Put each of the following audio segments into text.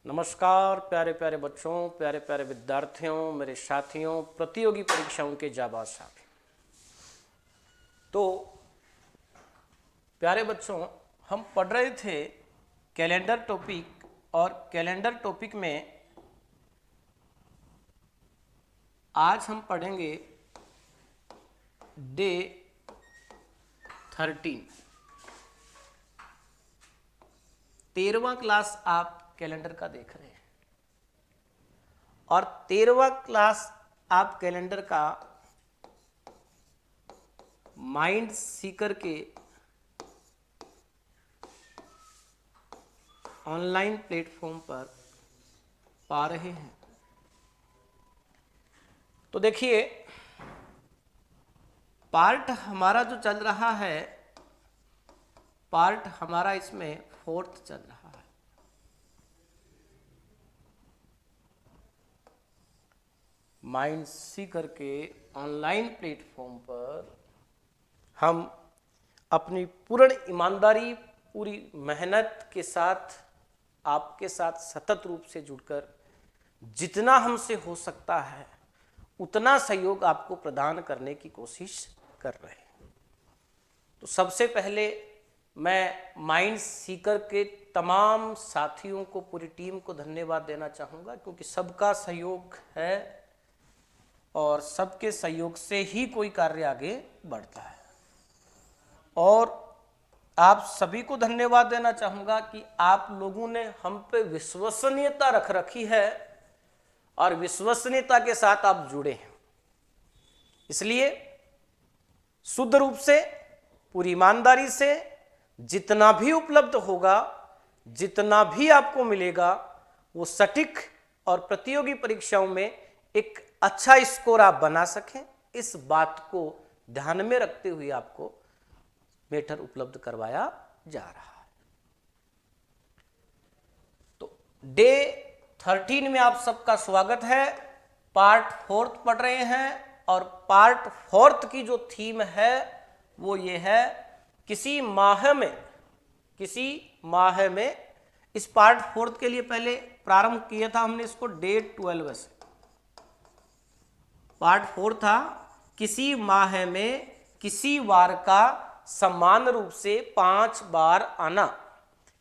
नमस्कार प्यारे प्यारे बच्चों, प्यारे प्यारे विद्यार्थियों, मेरे साथियों, प्रतियोगी परीक्षाओं के जाबाज साथी। तो प्यारे बच्चों, हम पढ़ रहे थे कैलेंडर टॉपिक, और कैलेंडर टॉपिक में आज हम पढ़ेंगे डे 13। 13वां क्लास आप कैलेंडर का देख रहे हैं, और 13वां क्लास आप कैलेंडर का माइंड सीकर के ऑनलाइन प्लेटफॉर्म पर पा रहे हैं। तो देखिए, पार्ट हमारा जो चल रहा है, पार्ट हमारा इसमें 4th चल रहा है। माइंड सीकर के ऑनलाइन प्लेटफॉर्म पर हम अपनी पूर्ण ईमानदारी, पूरी मेहनत के साथ आपके साथ सतत रूप से जुड़कर जितना हमसे हो सकता है उतना सहयोग आपको प्रदान करने की कोशिश कर रहे हैं। तो सबसे पहले मैं माइंड सीकर के तमाम साथियों को, पूरी टीम को धन्यवाद देना चाहूँगा, क्योंकि सबका सहयोग है और सबके सहयोग से ही कोई कार्य आगे बढ़ता है। और आप सभी को धन्यवाद देना चाहूँगा कि आप लोगों ने हम पे विश्वसनीयता रख रखी है और विश्वसनीयता के साथ आप जुड़े हैं। इसलिए शुद्ध रूप से, पूरी ईमानदारी से जितना भी उपलब्ध होगा, जितना भी आपको मिलेगा, वो सटीक और प्रतियोगी परीक्षाओं में एक अच्छा स्कोर आप बना सकें, इस बात को ध्यान में रखते हुए आपको मैटर उपलब्ध करवाया जा रहा है। तो डे 13 में आप सबका स्वागत है। पार्ट 4th पढ़ रहे हैं, और पार्ट 4th की जो थीम है वो ये है, किसी माह में इस पार्ट 4th के लिए पहले प्रारंभ किया था हमने इसको डे 12 से। पार्ट 4 था किसी माह में किसी वार का समान रूप से 5 बार आना।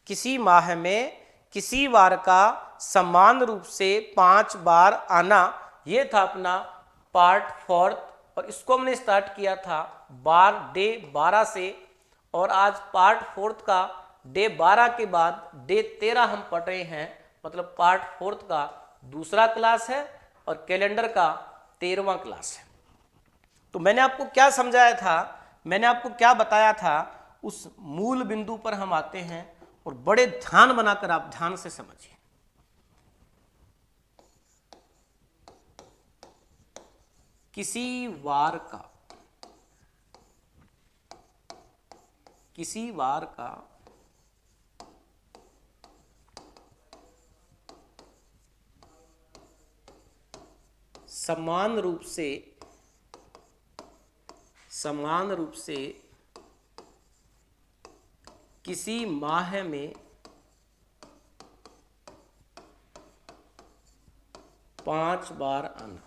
किसी माह में किसी वार का समान रूप से 5 बार आना, ये था अपना पार्ट 4th, और इसको हमने स्टार्ट किया था डे 12 से, और आज पार्ट 4th का डे 12 के बाद डे 13 हम पढ़ रहे हैं। मतलब पार्ट 4th का दूसरा क्लास है और कैलेंडर का 13वां क्लास है। तो मैंने आपको क्या समझाया था, मैंने आपको क्या बताया था, उस मूल बिंदु पर हम आते हैं, और बड़े ध्यान बनाकर आप ध्यान से समझिए। किसी वार का समान रूप से किसी माह में 5 बार आना।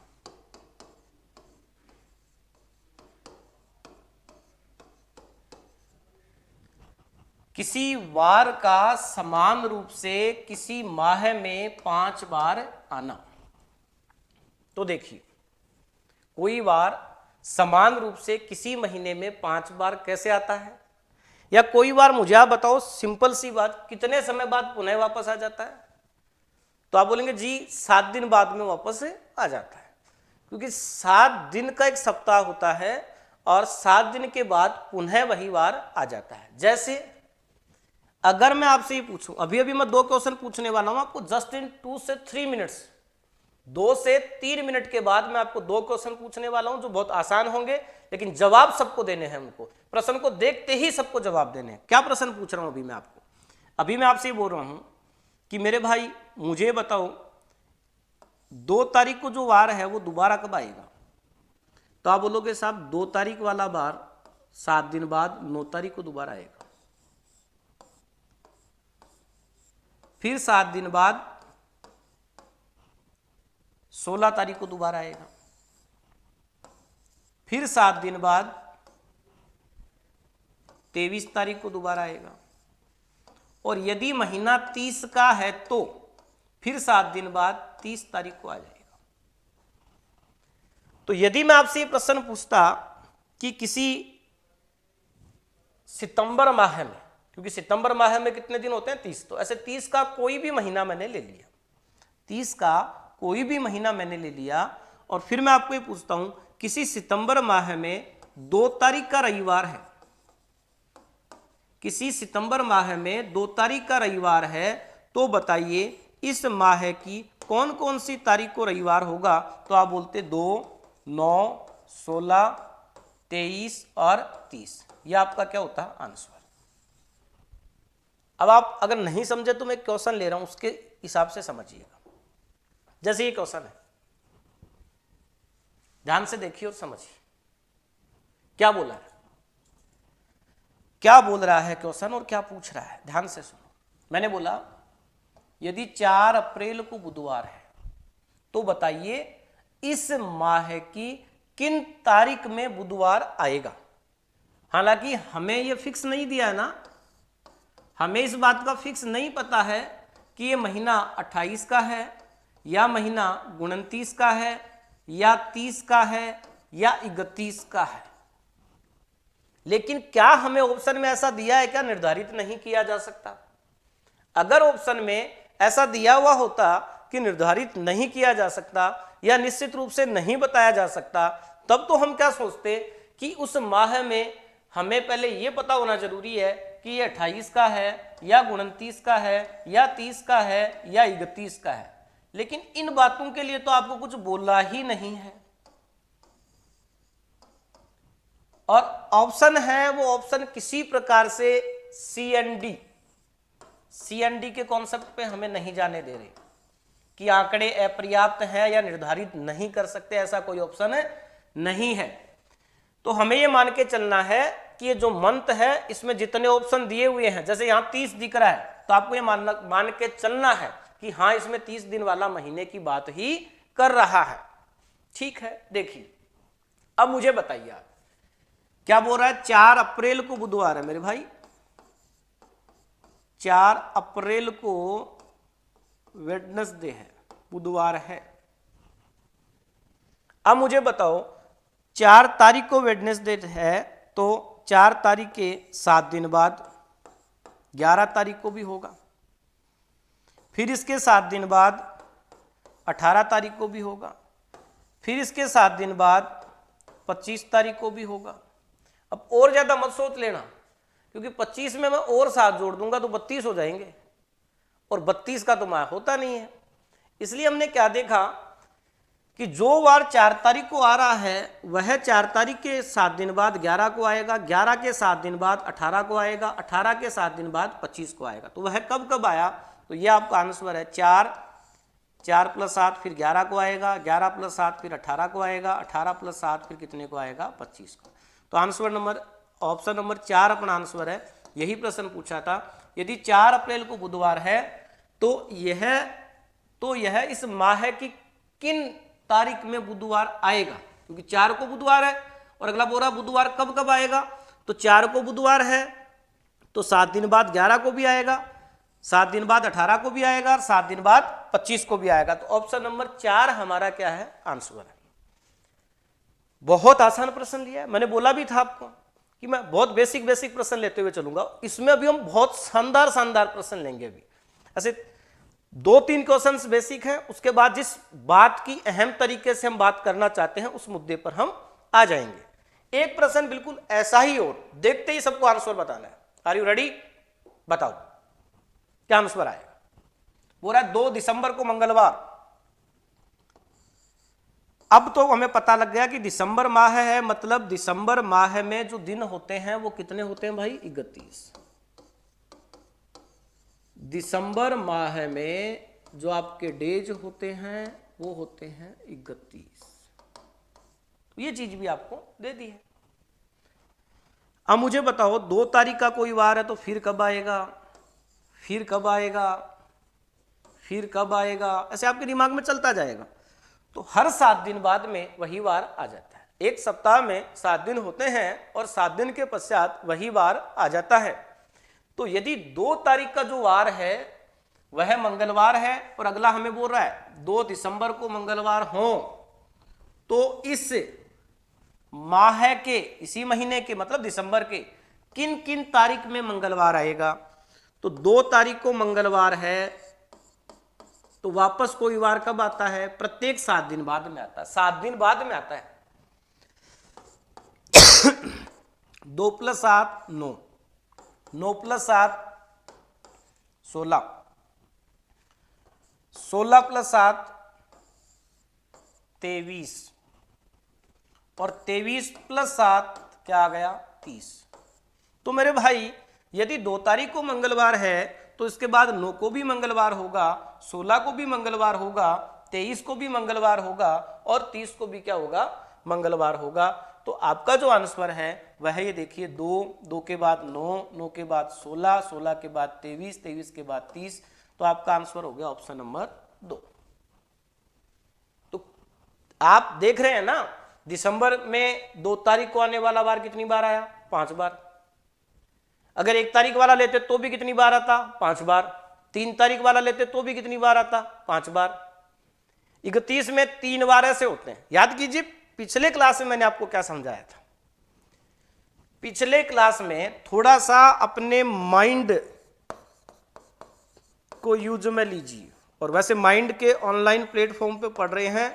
किसी वार का समान रूप से किसी माह में 5 बार आना। तो देखिए, कोई वार समान रूप से किसी महीने में 5 बार कैसे आता है, या कोई बार मुझे आप बताओ, सिंपल सी बात, कितने समय बाद पुनः वापस आ जाता है? तो आप बोलेंगे जी 7 दिन बाद में वापस आ जाता है, क्योंकि 7 दिन का एक सप्ताह होता है और 7 दिन के बाद पुनः वही वार आ जाता है। जैसे अगर मैं आपसे ये पूछूं, अभी मैं 2 क्वेश्चन पूछने वाला हूं आपको, जस्ट इन 2 से 3 मिनट्स, 2 से 3 मिनट के बाद मैं आपको 2 क्वेश्चन पूछने वाला हूं जो बहुत आसान होंगे, लेकिन जवाब सबको देने हैं। उनको प्रश्न को देखते ही सबको जवाब देने हैं। क्या प्रश्न पूछ रहा हूं अभी मैं आपको? अभी मैं आपसे ये बोल रहा हूं कि मेरे भाई मुझे बताओ, 2 तारीख को जो वार है वो दोबारा कब आएगा? तो आप बोलोगे साहब 2 तारीख वाला वार 7 दिन बाद 9 तारीख को दोबारा आएगा, फिर 7 दिन बाद 16 तारीख को दोबारा आएगा, फिर 7 दिन बाद 23 तारीख को दोबारा आएगा, और यदि महीना 30 का है तो फिर 7 दिन बाद 30 तारीख को आ जाएगा। तो यदि मैं आपसे ये प्रश्न पूछता कि किसी सितंबर माह में, क्योंकि सितंबर माह में कितने दिन होते हैं 30, तो ऐसे 30 का कोई भी महीना मैंने ले लिया, 30 का कोई भी महीना मैंने ले लिया, और फिर मैं आपको ये पूछता हूं किसी सितंबर माह में 2 तारीख का रविवार है, किसी सितंबर माह में 2 तारीख का रविवार है, तो बताइए इस माह की कौन कौन सी तारीख को रविवार होगा। तो आप बोलते 2, 9, 16, 23 और 30, यह आपका क्या होता है आंसर। अब आप अगर नहीं समझे तो मैं क्वेश्चन ले रहा हूं, उसके हिसाब से समझिएगा। जैसे ये क्वेश्चन है, ध्यान से देखिए और समझिए क्या बोला है, क्या बोल रहा है क्वेश्चन और क्या पूछ रहा है। ध्यान से सुनो। मैंने बोला यदि 4 अप्रैल को बुधवार है तो बताइए इस माह की किन तारीख में बुधवार आएगा। हालांकि हमें यह फिक्स नहीं दिया है ना, हमें इस बात का फिक्स नहीं पता है कि ये महीना 28 का है या महीना 29 का है या 30 का है या 31 का है। लेकिन क्या हमें ऑप्शन में ऐसा दिया है क्या निर्धारित नहीं किया जा सकता। अगर ऑप्शन में ऐसा दिया हुआ होता कि निर्धारित नहीं किया जा सकता या निश्चित रूप से नहीं बताया जा सकता, तब तो हम क्या सोचते कि उस माह में हमें पहले यह पता होना जरूरी है कि ये 28 का है या 29 का है या 30 का है या 31 का है। लेकिन इन बातों के लिए तो आपको कुछ बोला ही नहीं है, और ऑप्शन है वो ऑप्शन किसी प्रकार से सीएनडी के कॉन्सेप्ट पे हमें नहीं जाने दे रहे कि आंकड़े अपर्याप्त हैं या निर्धारित नहीं कर सकते, ऐसा कोई ऑप्शन नहीं है। तो हमें ये मान के चलना है कि ये जो मंथ है इसमें जितने ऑप्शन दिए हुए हैं, जैसे यहां 30 दिख रहा है, तो आपको ये मान के चलना है कि हाँ इसमें 30 दिन वाला महीने की बात ही कर रहा है। ठीक है, देखिए अब मुझे बताइए आप क्या बोल रहा है। 4 अप्रैल को बुधवार है मेरे भाई, 4 अप्रैल को वेडनेसडे है, बुधवार है। अब मुझे बताओ 4 तारीख को वेडनेसडे है तो 4 तारीख के 7 दिन बाद 11 तारीख को भी होगा, फिर इसके 7 दिन बाद 18 तारीख को भी होगा, फिर इसके 7 दिन बाद 25 तारीख को भी होगा। अब और ज्यादा मत सोच लेना, क्योंकि 25 में मैं और 7 जोड़ दूंगा तो 32 हो जाएंगे, और 32 का तो माह होता नहीं है। इसलिए हमने क्या देखा कि जो वार 4 तारीख को आ रहा है वह 4 तारीख के 7 दिन बाद 11 को आएगा, 11 के 7 दिन बाद 18 को आएगा, 18 के 7 दिन बाद 25 को आएगा। तो वह कब कब आया, तो यह आपका आंसर है 4 + 7 फिर 11 को आएगा, 11 + 7 फिर 18 को आएगा, 18 + 7 फिर कितने को आएगा 25 को। तो आंसर नंबर ऑप्शन नंबर 4 अपना आंसर है। यही प्रश्न पूछा था, यदि 4 अप्रैल को बुधवार है तो यह इस माह की किन तारीख में बुधवार आएगा, क्योंकि 4 को बुधवार है और अगला बोल रहा बुधवार कब कब आएगा। तो 4 को बुधवार है तो 7 दिन बाद 11 को भी आएगा, 7 दिन बाद 18 को भी आएगा और 7 दिन बाद 25 को भी आएगा। तो ऑप्शन नंबर 4 हमारा क्या है आंसर है। बहुत आसान प्रश्न लिया है, मैंने बोला भी था आपको कि मैं बहुत बेसिक प्रश्न लेते हुए चलूंगा। इसमें अभी हम बहुत शानदार प्रश्न लेंगे। अभी ऐसे 2-3 क्वेश्चंस बेसिक हैं, उसके बाद जिस बात की अहम तरीके से हम बात करना चाहते हैं उस मुद्दे पर हम आ जाएंगे। एक प्रश्न बिल्कुल ऐसा ही और देखते ही सबको आंसर बताना है। Are you ready? बताओ क्या आंसर आएगा। बोल रहा है 2 दिसंबर को मंगलवार। अब तो हमें पता लग गया कि दिसंबर माह है, मतलब दिसंबर माह में जो दिन होते हैं वो कितने होते हैं भाई 31। दिसंबर माह में जो आपके डेज होते हैं वो होते हैं 31। तो ये चीज भी आपको दे दी है। अब मुझे बताओ 2 तारीख का कोई वार है तो फिर कब आएगा, फिर कब आएगा, फिर कब आएगा, ऐसे आपके दिमाग में चलता जाएगा। तो हर 7 दिन बाद में वही वार आ जाता है। एक सप्ताह में 7 दिन होते हैं और 7 दिन के पश्चात वही वार आ जाता है। तो यदि 2 तारीख का जो वार है वह मंगलवार है और अगला हमें बोल रहा है 2 दिसंबर को मंगलवार हो, तो इस माह के, इसी महीने के मतलब दिसंबर के किन किन तारीख में मंगलवार आएगा। तो 2 तारीख को मंगलवार है, तो वापस कोई वार कब आता है? प्रत्येक 7 दिन बाद में आता है, 7 दिन बाद में आता है। 2 + 7 9, 9 + 7 16, 16 + 7 23 और 23 + 7 क्या आ गया? 30। तो मेरे भाई यदि 2 तारीख को मंगलवार है तो इसके बाद 9 को भी मंगलवार होगा, 16 को भी मंगलवार होगा, 23 को भी मंगलवार होगा और 30 को भी क्या होगा? मंगलवार होगा। तो आपका जो आंसर है वह ये देखिए 2, 2 के बाद 9, 9 के बाद 16, 16 के बाद 23, 23 के बाद 30। तो आपका आंसर हो गया ऑप्शन नंबर 2। तो आप देख रहे हैं ना, दिसंबर में 2 तारीख को आने वाला वार कितनी बार आया? 5 बार। अगर 1 तारीख वाला लेते तो भी कितनी बार आता? 5 बार। 3 तारीख वाला लेते तो भी कितनी बार आता? 5 बार। 31 में 3 बार ऐसे होते हैं। याद कीजिए पिछले क्लास में मैंने आपको क्या समझाया था। पिछले क्लास में थोड़ा सा अपने माइंड को यूज में लीजिए, और वैसे माइंड के ऑनलाइन प्लेटफॉर्म पे पढ़ रहे हैं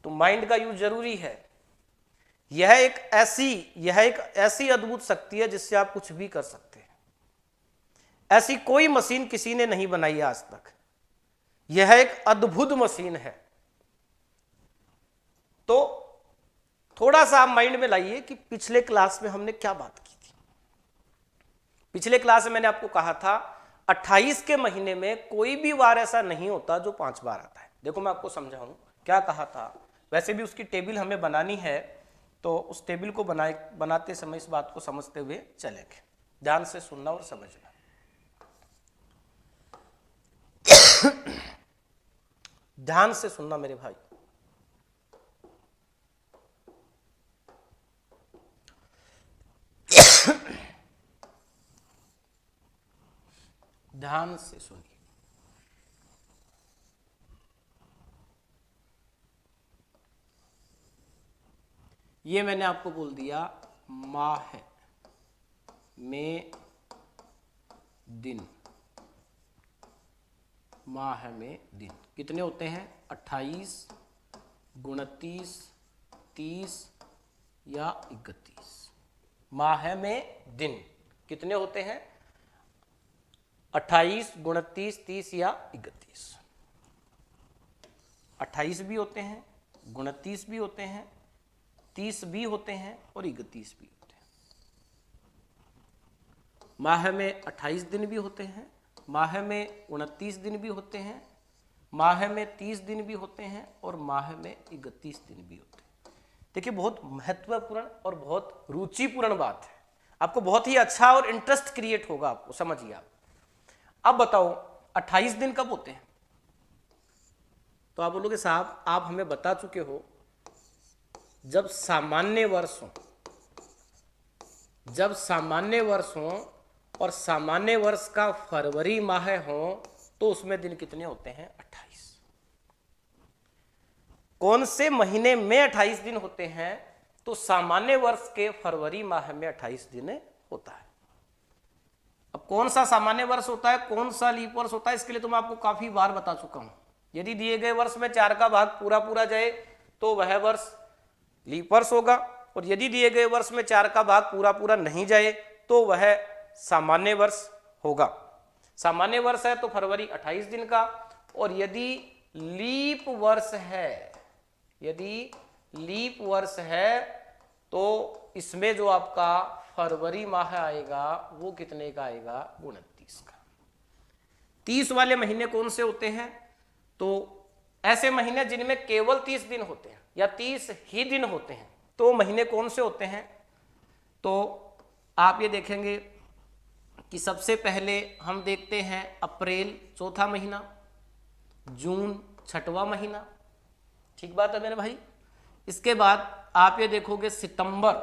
तो माइंड का यूज जरूरी है। यह एक ऐसी अद्भुत शक्ति है जिससे आप कुछ भी कर सकते हैं। ऐसी कोई मशीन किसी ने नहीं बनाई आज तक। यह एक अद्भुत मशीन है। तो थोड़ा सा आप माइंड में लाइए कि पिछले क्लास में हमने क्या बात की थी। पिछले क्लास में मैंने आपको कहा था 28 के महीने में कोई भी वार ऐसा नहीं होता जो 5 बार आता है। देखो मैं आपको समझाऊं क्या कहा था। वैसे भी उसकी टेबल हमें बनानी है, तो उस टेबल को बनाते समय इस बात को समझते हुए चलेंगे। ध्यान से सुनना और समझना। ध्यान से सुनना मेरे भाई। ध्यान से सुनिए। ये मैंने आपको बोल दिया माह में दिन। माह में दिन कितने होते हैं? 28, 29, 30 या 31। माह में दिन कितने होते हैं? 28, 29, 30 या 31। 28 भी होते हैं, 29 भी होते हैं, 30 भी होते हैं और 31 भी होते हैं। माह में 28 दिन भी होते हैं, माह में 29 दिन भी होते हैं, माह में 30 दिन भी होते हैं और माह में 31 दिन भी होते हैं। देखिए बहुत महत्वपूर्ण और बहुत रुचिपूर्ण बात है। आपको बहुत ही अच्छा और इंटरेस्ट क्रिएट होगा, आपको समझिए आप। अब बताओ 28 दिन कब होते हैं? तो आप बोलोगे साहब आप हमें बता चुके हो जब सामान्य वर्ष हो, जब सामान्य वर्ष हो और सामान्य वर्ष का फरवरी माह हो तो उसमें दिन कितने होते हैं? 28। कौन से महीने में 28 दिन होते हैं? तो सामान्य वर्ष के फरवरी माह में 28 दिन होता है। अब कौन सा सामान्य वर्ष होता है, कौन सा लीप वर्ष होता है, इसके लिए तो मैं आपको काफी बार बता चुका हूं। यदि दिए गए वर्ष में 4 का भाग पूरा पूरा जाए तो वह वर्ष लीप वर्ष होगा, और यदि दिए गए वर्ष में 4 का भाग पूरा पूरा नहीं जाए तो वह सामान्य वर्ष होगा। सामान्य वर्ष है तो फरवरी 28 दिन का, और यदि लीप वर्ष है, यदि लीप वर्ष है तो इसमें जो आपका फरवरी माह आएगा वो कितने का आएगा? 29 का। 30 वाले महीने कौन से होते हैं? तो ऐसे महीने जिनमें केवल 30 दिन होते हैं या 30 ही दिन होते हैं, तो महीने कौन से होते हैं? तो आप ये देखेंगे कि सबसे पहले हम देखते हैं अप्रैल चौथा महीना, जून छठवां महीना, ठीक बात है मेरे भाई। इसके बाद आप ये देखोगे सितंबर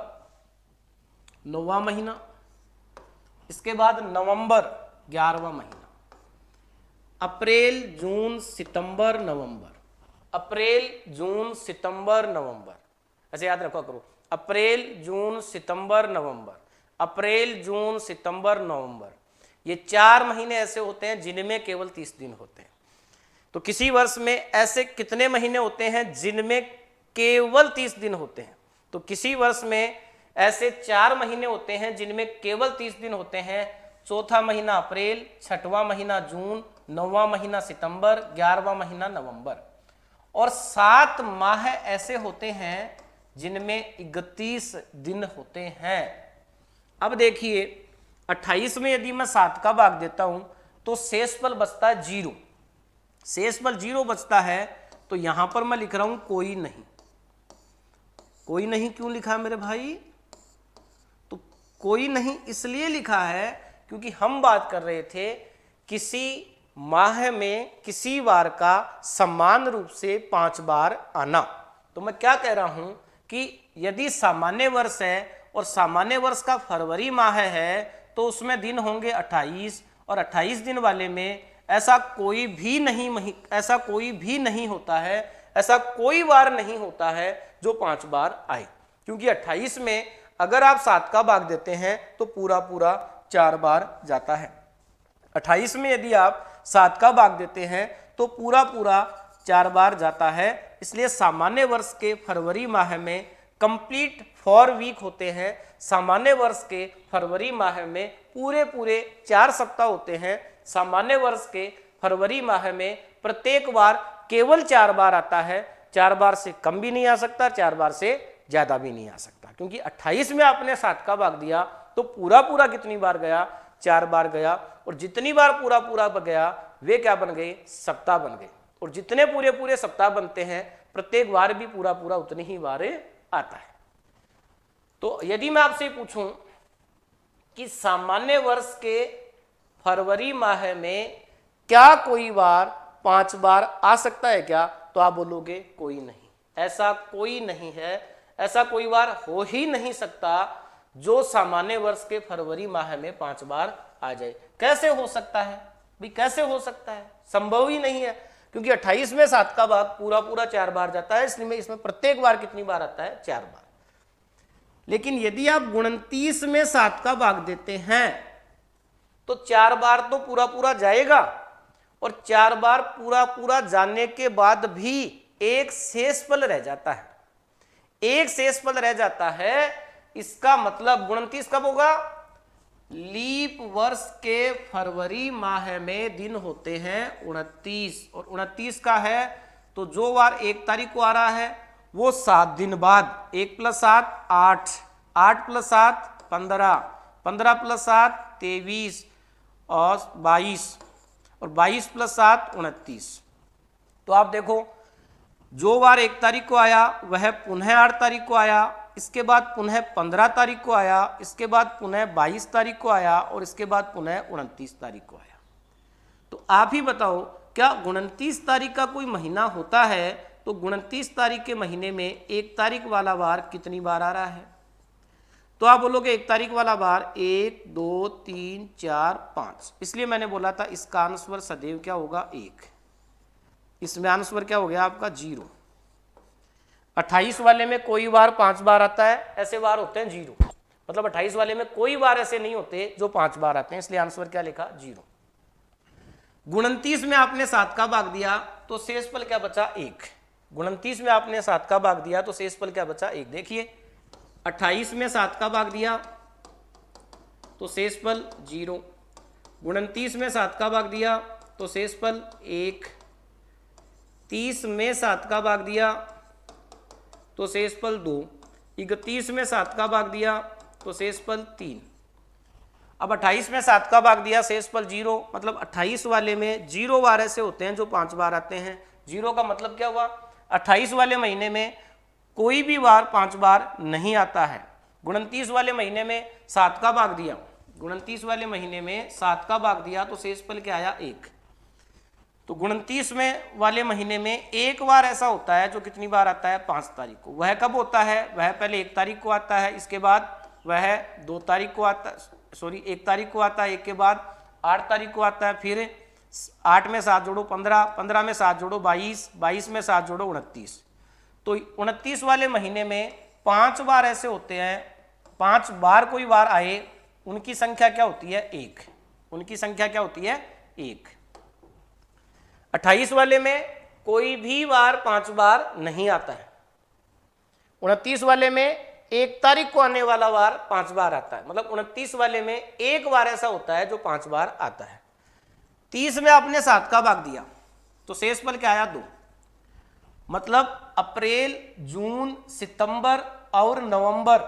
9वां महीना, इसके बाद नवंबर 11वां महीना, अप्रैल जून सितंबर नवंबर, अप्रैल जून सितंबर नवंबर, ऐसे याद रखा करो, अप्रैल जून सितंबर नवंबर, अप्रैल जून सितंबर नवंबर। ये 4 महीने ऐसे होते हैं जिनमें केवल 30 दिन होते हैं। तो किसी वर्ष में ऐसे कितने महीने होते हैं जिनमें केवल 30 दिन होते हैं? तो किसी वर्ष में ऐसे 4 महीने होते हैं जिनमें केवल 30 दिन होते हैं। चौथा महीना अप्रैल, छठवां महीना जून, 9वां महीना सितंबर, 11वां महीना नवंबर। और 7 माह ऐसे होते हैं जिनमें 31 दिन होते हैं। अब देखिए 28 में यदि मैं 7 का भाग देता हूं तो शेषफल बचता है 0। शेषफल 0 बचता है, तो यहां पर मैं लिख रहा हूं कोई नहीं। कोई नहीं क्यों लिखा है मेरे भाई? तो कोई नहीं इसलिए लिखा है क्योंकि हम बात कर रहे थे किसी माह में किसी वार का समान रूप से 5 बार आना। तो मैं क्या कह रहा हूं कि यदि सामान्य वर्ष है और सामान्य वर्ष का फरवरी माह है तो उसमें दिन होंगे 28, और 28 दिन वाले में ऐसा कोई भी नहीं होता है, ऐसा कोई वार नहीं होता है जो 5 बार आए। क्योंकि 28 में अगर आप 7 का भाग देते हैं तो पूरा पूरा 4 बार जाता है। 28 में यदि आप 7 का भाग देते हैं तो पूरा पूरा 4 बार जाता है। इसलिए सामान्य वर्ष के फरवरी माह में कंप्लीट 4 वीक होते हैं। सामान्य वर्ष के फरवरी माह में पूरे पूरे 4 सप्ताह होते हैं। सामान्य वर्ष के फरवरी माह में प्रत्येक बार केवल 4 बार आता है। 4 बार से कम भी नहीं आ सकता, 4 बार से ज्यादा भी नहीं आ सकता। क्योंकि 28 में आपने 7 का भाग दिया तो पूरा पूरा कितनी बार गया? 4 बार गया। और जितनी बार पूरा पूरा गया वे क्या बन गए? सप्ताह बन गए। और जितने पूरे पूरे सप्ताह बनते हैं प्रत्येक बार भी पूरा पूरा उतनी ही बार आता है। तो यदि मैं आपसे पूछूं कि सामान्य वर्ष के फरवरी माह में क्या कोई बार 5 बार आ सकता है क्या? तो आप बोलोगे कोई नहीं, ऐसा कोई नहीं है, ऐसा कोई बार हो ही नहीं सकता जो सामान्य वर्ष के फरवरी माह में 5 बार आ जाए। कैसे हो सकता है भाई? कैसे हो सकता है? संभव ही नहीं है। क्योंकि 28 में 7 का भाग पूरा पूरा 4 बार जाता है, इसलिए इसमें प्रत्येक बार कितनी बार आता है? 4 बार। लेकिन यदि आप 29 में 7 का भाग देते हैं तो 4 बार तो पूरा पूरा जाएगा, और 4 बार पूरा पूरा जाने के बाद भी एक शेषफल रह जाता है। एक शेषफल रह जाता है, इसका मतलब 29 कब होगा? लीप वर्ष के फरवरी माह में दिन होते हैं 29, और 29 का है तो जो वार 1 तारीख को आ रहा है वो 7 दिन बाद, 1 + 7 8, 8 + 7 15, 15 + 7 23 और 22, और 22 + 7 29। तो आप देखो जो वार 1 तारीख को आया वह पुनः 8 तारीख को आया, इसके बाद पुनः 15 तारीख को आया, इसके बाद पुनः 22 तारीख को आया, और इसके बाद पुनः 29 तारीख को आया। तो आप ही बताओ क्या 29 तारीख का कोई महीना होता है? तो 29 तारीख के महीने में 1 तारीख वाला वार कितनी बार आ रहा है? तो आप बोलोगे 1 तारीख वाला बार 1 2 3 4 5, इसलिए मैंने बोला था इसका आंसर सदैव क्या होगा? 1। इसमें आंसर क्या हो गया आपका? 0। 28 वाले में कोई बार 5 बार आता है, ऐसे बार होते हैं 0। मतलब 28 वाले में कोई बार ऐसे नहीं होते जो 5 बार आते हैं, इसलिए आंसर क्या लिखा? 0। 29 में आपने 7 का भाग दिया तो शेषफल क्या बचा? 1। 29 में आपने 7 का भाग दिया तो शेषफल क्या बचा? 1। देखिए 28 में 7 का भाग दिया तो शेषफल 0, 29 में 7 का भाग दिया तो शेषफल 1, 30 में 7 का भाग दिया तो शेषफल 2, 31 में 7 का भाग दिया तो शेषफल 3। अब 28 में 7 का भाग दिया, शेषफल 0, मतलब 28 वाले में 0 बार ऐसे होते हैं जो 5 बार आते हैं। 0 का मतलब क्या हुआ? 28 वाले महीने में कोई भी बार 5 बार नहीं आता है। 29 वाले महीने में 7 का भाग दिया, 29 वाले महीने में 7 का भाग दिया तो शेषफल क्या आया? 1। तो 29वें वाले महीने में एक बार ऐसा होता है जो कितनी बार आता है, 5 तारीख को। वह कब होता है, वह पहले 1 तारीख को आता है, इसके बाद वह 2 तारीख को आता है, 1 तारीख को आता है, एक के बाद 8 तारीख को आता है, फिर 8 में 7 जोड़ो 15, 15 में 7 जोड़ो 22, 22 में 7 जोड़ो 29। तो 29 वाले महीने में 5 बार ऐसे होते हैं, 5 बार कोई बार आए, उनकी संख्या क्या होती है, 1। उनकी संख्या क्या होती है, 1। 28 वाले में कोई भी बार 5 बार नहीं आता है। 29 वाले में 1 तारीख को आने वाला बार 5 बार आता है, मतलब 29 वाले में एक बार ऐसा होता है जो 5 बार आता है। 30 में आपने 7 का भाग दिया तो शेष फल क्या आया, 2। मतलब अप्रैल, जून, सितंबर और नवंबर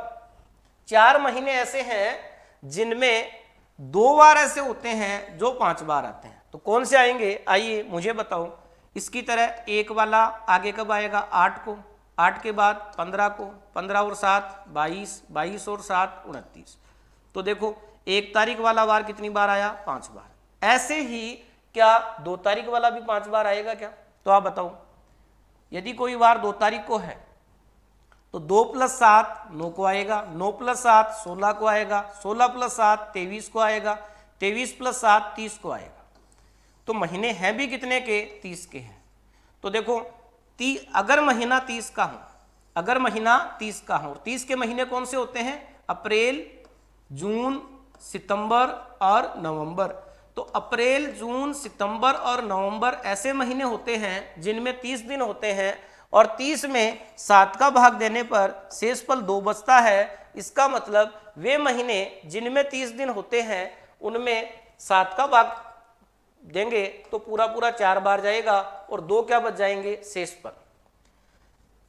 4 महीने ऐसे हैं जिनमें 2 बार ऐसे होते हैं जो 5 बार आते हैं। तो कौन से आएंगे, आइए मुझे बताओ। इसकी तरह 1 वाला आगे कब आएगा, 8 को, 8 के बाद 15 को, 15 और 7 22, 22 और 7 29। तो देखो 1 तारीख वाला बार कितनी बार आया, 5 बार। ऐसे ही क्या 2 तारीख वाला भी 5 बार आएगा क्या, तो आप बताओ। यदि कोई बार 2 तारीख को है तो 2 + 7 9 को आएगा, 9 + 7 16 को आएगा, 16 + 7 23 को आएगा, 23 + 7 30 को आएगा। तो महीने हैं भी कितने के, 30 के हैं। तो देखो अगर महीना 30 का हो, अगर महीना 30 का हो, 30 के महीने कौन से होते हैं, अप्रैल, जून, सितंबर और नवंबर। तो अप्रैल, जून, सितंबर और नवंबर ऐसे महीने होते हैं जिनमें 30 दिन होते हैं, और 30 में 7 का भाग देने पर शेषफल 2 बचता है। इसका मतलब वे महीने जिनमें 30 दिन होते हैं उनमें 7 का भाग देंगे तो पूरा पूरा 4 बार जाएगा, और 2 क्या बच जाएंगे, शेषफल।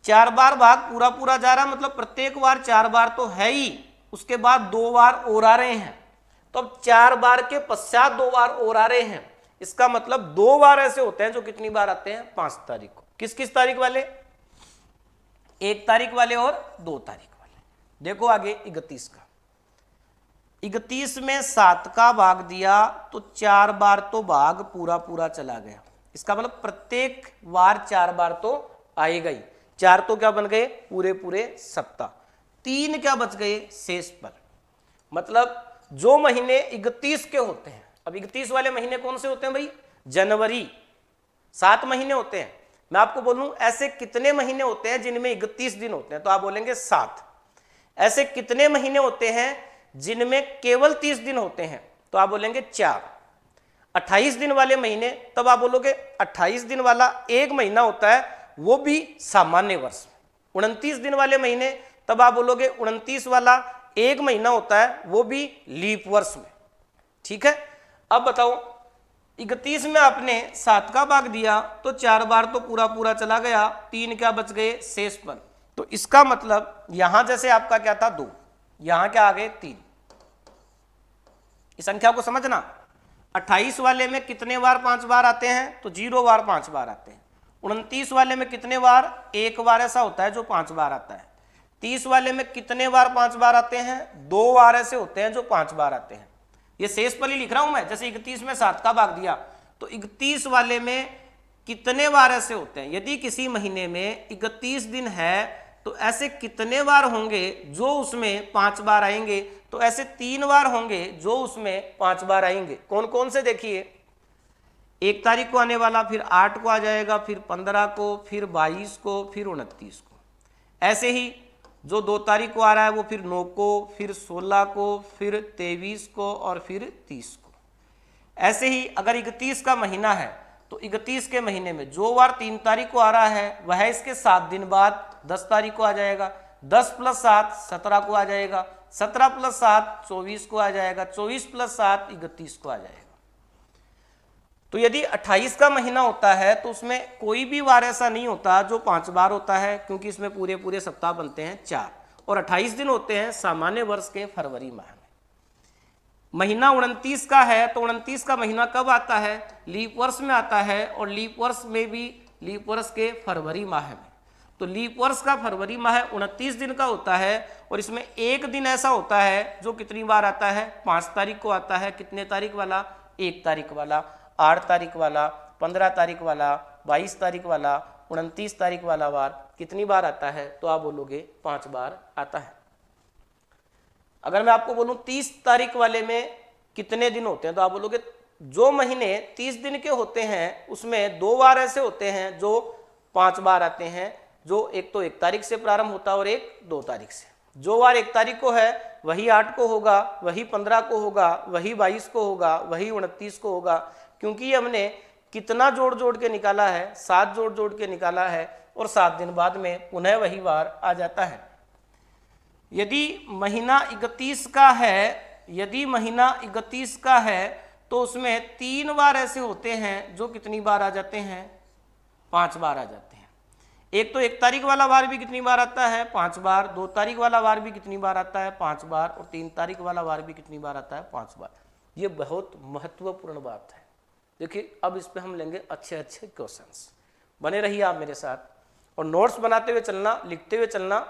4 बार भाग पूरा पूरा जा रहा, मतलब प्रत्येक बार 4 बार तो है ही, उसके बाद 2 बार और आ रहे हैं। तो अब 4 बार के पश्चात 2 बार और आ रहे हैं, इसका मतलब 2 बार ऐसे होते हैं जो कितनी बार आते हैं, 5 तारीख को। किस किस तारीख वाले, 1 तारीख वाले और 2 तारीख वाले। देखो आगे 31 का, 31 में 7 का भाग दिया तो 4 बार तो भाग पूरा पूरा चला गया। इसका मतलब प्रत्येक बार 4 बार तो आएगा ही। 4 तो क्या बन गए, पूरे पूरे सप्ताह। 3 क्या बच गए, शेषफल। मतलब जो महीने 31 के होते हैं, अब 31 वाले महीने कौन से होते हैं भाई, जनवरी, 7 महीने होते हैं। मैं आपको बोलूं ऐसे कितने महीने होते हैं जिनमें 31 दिन होते हैं, तो आप बोलेंगे 7। ऐसे कितने महीने होते हैं जिनमें केवल 30 दिन होते हैं, तो आप बोलेंगे 4। 28 दिन वाले महीने, तब आप बोलोगे 28 दिन वाला एक महीना होता है, वो भी सामान्य वर्ष में। 29 दिन वाले महीने, तब आप बोलोगे 29 वाला एक महीना होता है, वो भी लीप वर्ष में। ठीक है, अब बताओ 31 में आपने 7 का भाग दिया तो 4 बार तो पूरा पूरा चला गया, 3 क्या बच गए, शेषफल। तो इसका मतलब यहां जैसे आपका क्या था, 2, यहां क्या आ गए, 3। इस संख्या को समझना। 28 वाले में कितने बार 5 बार आते हैं, तो 0 बार 5 बार आते हैं। 29 वाले में कितने बार, 1 बार ऐसा होता है जो 5 बार आता है। 30 वाले में कितने बार 5 बार आते हैं, 2 बार ऐसे होते हैं जो 5 बार आते हैं। ये शेषफल ही लिख रहा हूं मैं, जैसे 31 में 7 का भाग दिया तो 31 वाले में कितने बार ऐसे होते हैं। यदि किसी महीने में 31 दिन है तो ऐसे कितने बार होंगे जो उसमें 5 बार आएंगे, तो ऐसे 3 बार होंगे जो उसमें 5 बार आएंगे। कौन कौन से, देखिए 1 तारीख को आने वाला, फिर 8 को आ जाएगा, फिर 15 को, फिर 22 को, फिर 29 को। ऐसे ही जो 2 तारीख को आ रहा है वो फिर 9 को, फिर 16 को, फिर 23 को और फिर 30 को। ऐसे ही अगर 31 का महीना है तो 31 के महीने में जो बार 3 तारीख को आ रहा है वह इसके 7 दिन बाद 10 तारीख को आ जाएगा, 10 + 7 17 को आ जाएगा, 17 + 7 24 को आ जाएगा, 24 + 7 31 को आ जाएगा। तो यदि 28 का महीना होता है तो उसमें कोई भी बार ऐसा नहीं होता जो 5 बार होता है, क्योंकि इसमें पूरे पूरे सप्ताह बनते हैं 4, और 28 दिन होते हैं सामान्य वर्ष के फरवरी माह में। महीना 29 का है तो 29 का महीना कब आता है, लीप वर्ष में आता है, और लीप वर्ष में भी लीप वर्ष के फरवरी माह में। तो लीप वर्ष का फरवरी माह 29 दिन का होता है, और इसमें एक दिन ऐसा होता है जो कितनी बार आता है, 5 तारीख को आता है। कितने तारीख वाला, 1 तारीख वाला, 8 तारीख वाला, 15 तारीख वाला, 22 तारीख वाला, 29 तारीख वाला वार कितनी बार आता है? तो आप बोलोगे 5 बार आता है। अगर मैं आपको बोलूं 30 तारीख वाले में कितने दिन होते हैं, तो आप बोलोगे जो महीने 30 दिन के होते हैं उसमें 2 बार ऐसे होते हैं जो 5 बार आते हैं, जो एक तो 1 तारीख से प्रारंभ होता है और एक 2 तारीख से। जो वार 1 तारीख को है वही 8 को होगा, वही 15 को होगा, वही 22 को होगा, वही 29 को होगा, क्योंकि हमने कितना जोड़ जोड़ के निकाला है, 7 जोड़ जोड़ के निकाला है, और 7 दिन बाद में पुनः वही वार आ जाता है। यदि महीना 31 का है, यदि महीना 31 का है तो उसमें 3 बार ऐसे होते हैं जो कितनी बार आ जाते हैं? 5 बार आ जाते हैं। एक तो 1 तारीख वाला वार भी कितनी बार आता है? 5 बार। 2 तारीख वाला वार भी कितनी बार आता है? 5 बार। और 3 तारीख वाला वार भी कितनी बार आता है? 5 बार। ये बहुत महत्वपूर्ण बात है। देखिए अब इस पे हम लेंगे अच्छे अच्छे क्वेश्चंस। बने रहिए आप मेरे साथ, और नोट्स बनाते हुए चलना, लिखते हुए चलना।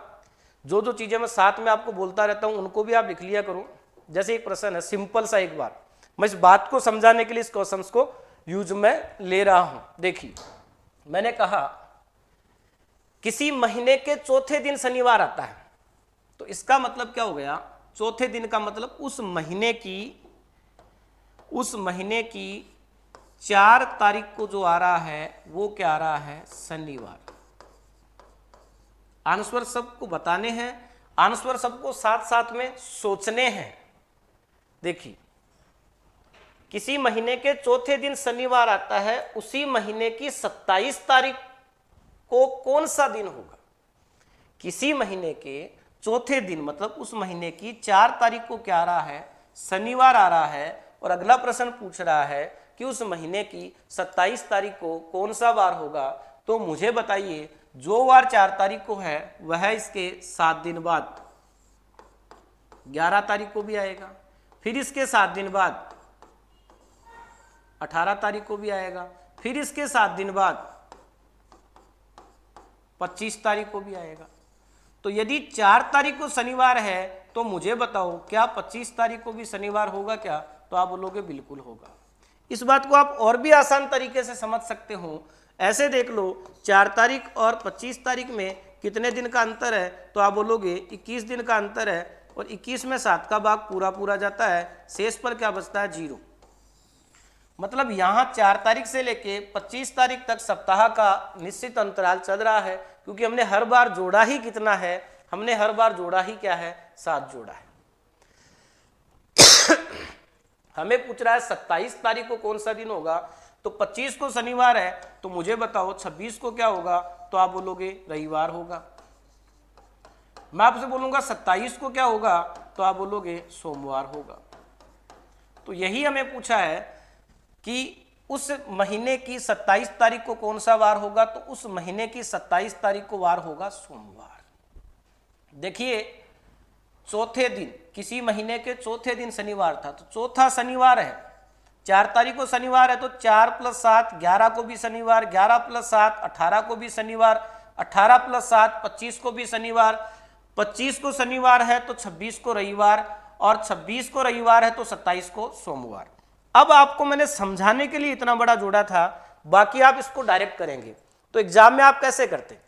जो जो चीज़ें मैं साथ में आपको बोलता रहता हूँ उनको भी आप लिख लिया करो। जैसे एक प्रश्न है सिंपल सा, एक बार मैं इस बात को समझाने के लिए इस क्वेश्चन को यूज में ले रहा हूं। देखिए मैंने कहा किसी महीने के चौथे दिन शनिवार आता है, तो इसका मतलब क्या हो गया? चौथे दिन का मतलब उस महीने की 4 तारीख को जो आ रहा है वो क्या आ रहा है? शनिवार। आंसर सबको बताने हैं, आंसर सबको साथ साथ में सोचने हैं। देखिए किसी महीने के चौथे दिन शनिवार आता है, उसी महीने की 27 तारीख को कौन सा दिन होगा? किसी महीने के चौथे दिन मतलब उस महीने की 4 तारीख को क्या आ रहा है? शनिवार आ रहा है। और अगला प्रश्न पूछ रहा है कि उस महीने की 27 तारीख को कौन सा वार होगा? तो मुझे बताइए, जो वार 4 तारीख को है वह इसके 7 दिन बाद 11 तारीख को भी आएगा, फिर इसके 7 दिन बाद 18 तारीख को भी आएगा, फिर इसके 7 दिन बाद 25 तारीख को भी आएगा। तो यदि 4 तारीख को शनिवार है तो मुझे बताओ क्या 25 तारीख को भी शनिवार होगा क्या? तो आप बोलोगे बिल्कुल होगा। इस बात को आप और भी आसान तरीके से समझ सकते हो। ऐसे देख लो, 4 तारीख और 25 तारीख में कितने दिन का अंतर है? तो आप बोलोगे 21 दिन का अंतर है, और 21 में 7 का भाग पूरा पूरा जाता है, शेष पर क्या बचता है? 0। मतलब यहाँ 4 तारीख से लेके 25 तारीख तक सप्ताह का निश्चित अंतराल चल रहा है, क्योंकि हमने हर बार जोड़ा ही कितना है? हमने हर बार जोड़ा ही क्या है? 7 जोड़ा है। हमें पूछ रहा है 27 तारीख को कौन सा दिन होगा? तो 25 को शनिवार है, तो मुझे बताओ 26 को क्या होगा? तो आप बोलोगे रविवार होगा। मैं आपसे बोलूंगा 27 को क्या होगा? तो आप बोलोगे सोमवार होगा। तो यही हमें पूछा है कि उस महीने की 27 तारीख को कौन सा वार होगा? तो उस महीने की 27 तारीख को वार होगा सोमवार। देखिए चौथे दिन, किसी महीने के चौथे दिन शनिवार था, तो चौथा शनिवार है। 4 तारीख को शनिवार है तो 4 + 7 11 को भी शनिवार, 11 + 7 18 को भी शनिवार, 18 + 7 25 को भी शनिवार, 25 को शनिवार है तो 26 को रविवार, और 26 को रविवार है तो 27 को सोमवार। अब आपको मैंने समझाने के लिए इतना बड़ा जोड़ा था, बाकी आप इसको डायरेक्ट करेंगे। तो एग्जाम में आप कैसे करते?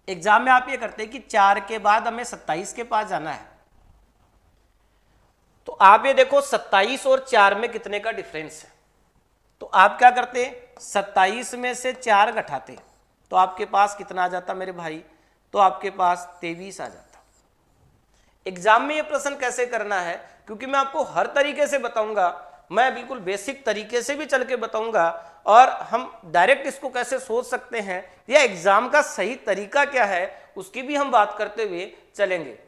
एग्जाम में आप ये करते कि 4 के बाद हमें 27 के पास जाना है, तो आप ये देखो 27 और 4 में कितने का डिफरेंस है। तो आप क्या करते? 27 में से 4 घटाते, तो आपके पास कितना आ जाता मेरे भाई? तो आपके पास 23 आ जाता। एग्जाम में ये प्रश्न कैसे करना है, क्योंकि मैं आपको हर तरीके से बताऊंगा, मैं बिल्कुल बेसिक तरीके से भी चल के बताऊंगा, और हम डायरेक्ट इसको कैसे सोच सकते हैं या एग्जाम का सही तरीका क्या है उसकी भी हम बात करते हुए चलेंगे।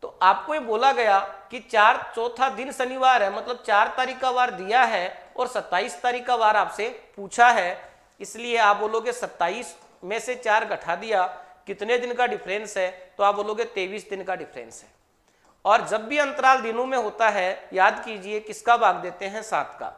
तो आपको ये बोला गया कि 4 चौथा दिन शनिवार है, मतलब 4 तारीख का वार दिया है और 27 तारीख का वार आपसे पूछा है, इसलिए आप बोलोगे 27 में से 4 घटा दिया, कितने दिन का डिफरेंस है? तो आप बोलोगे 23 दिन का डिफरेंस है। और जब भी अंतराल दिनों में होता है, याद कीजिए किसका भाग देते हैं? 7 का।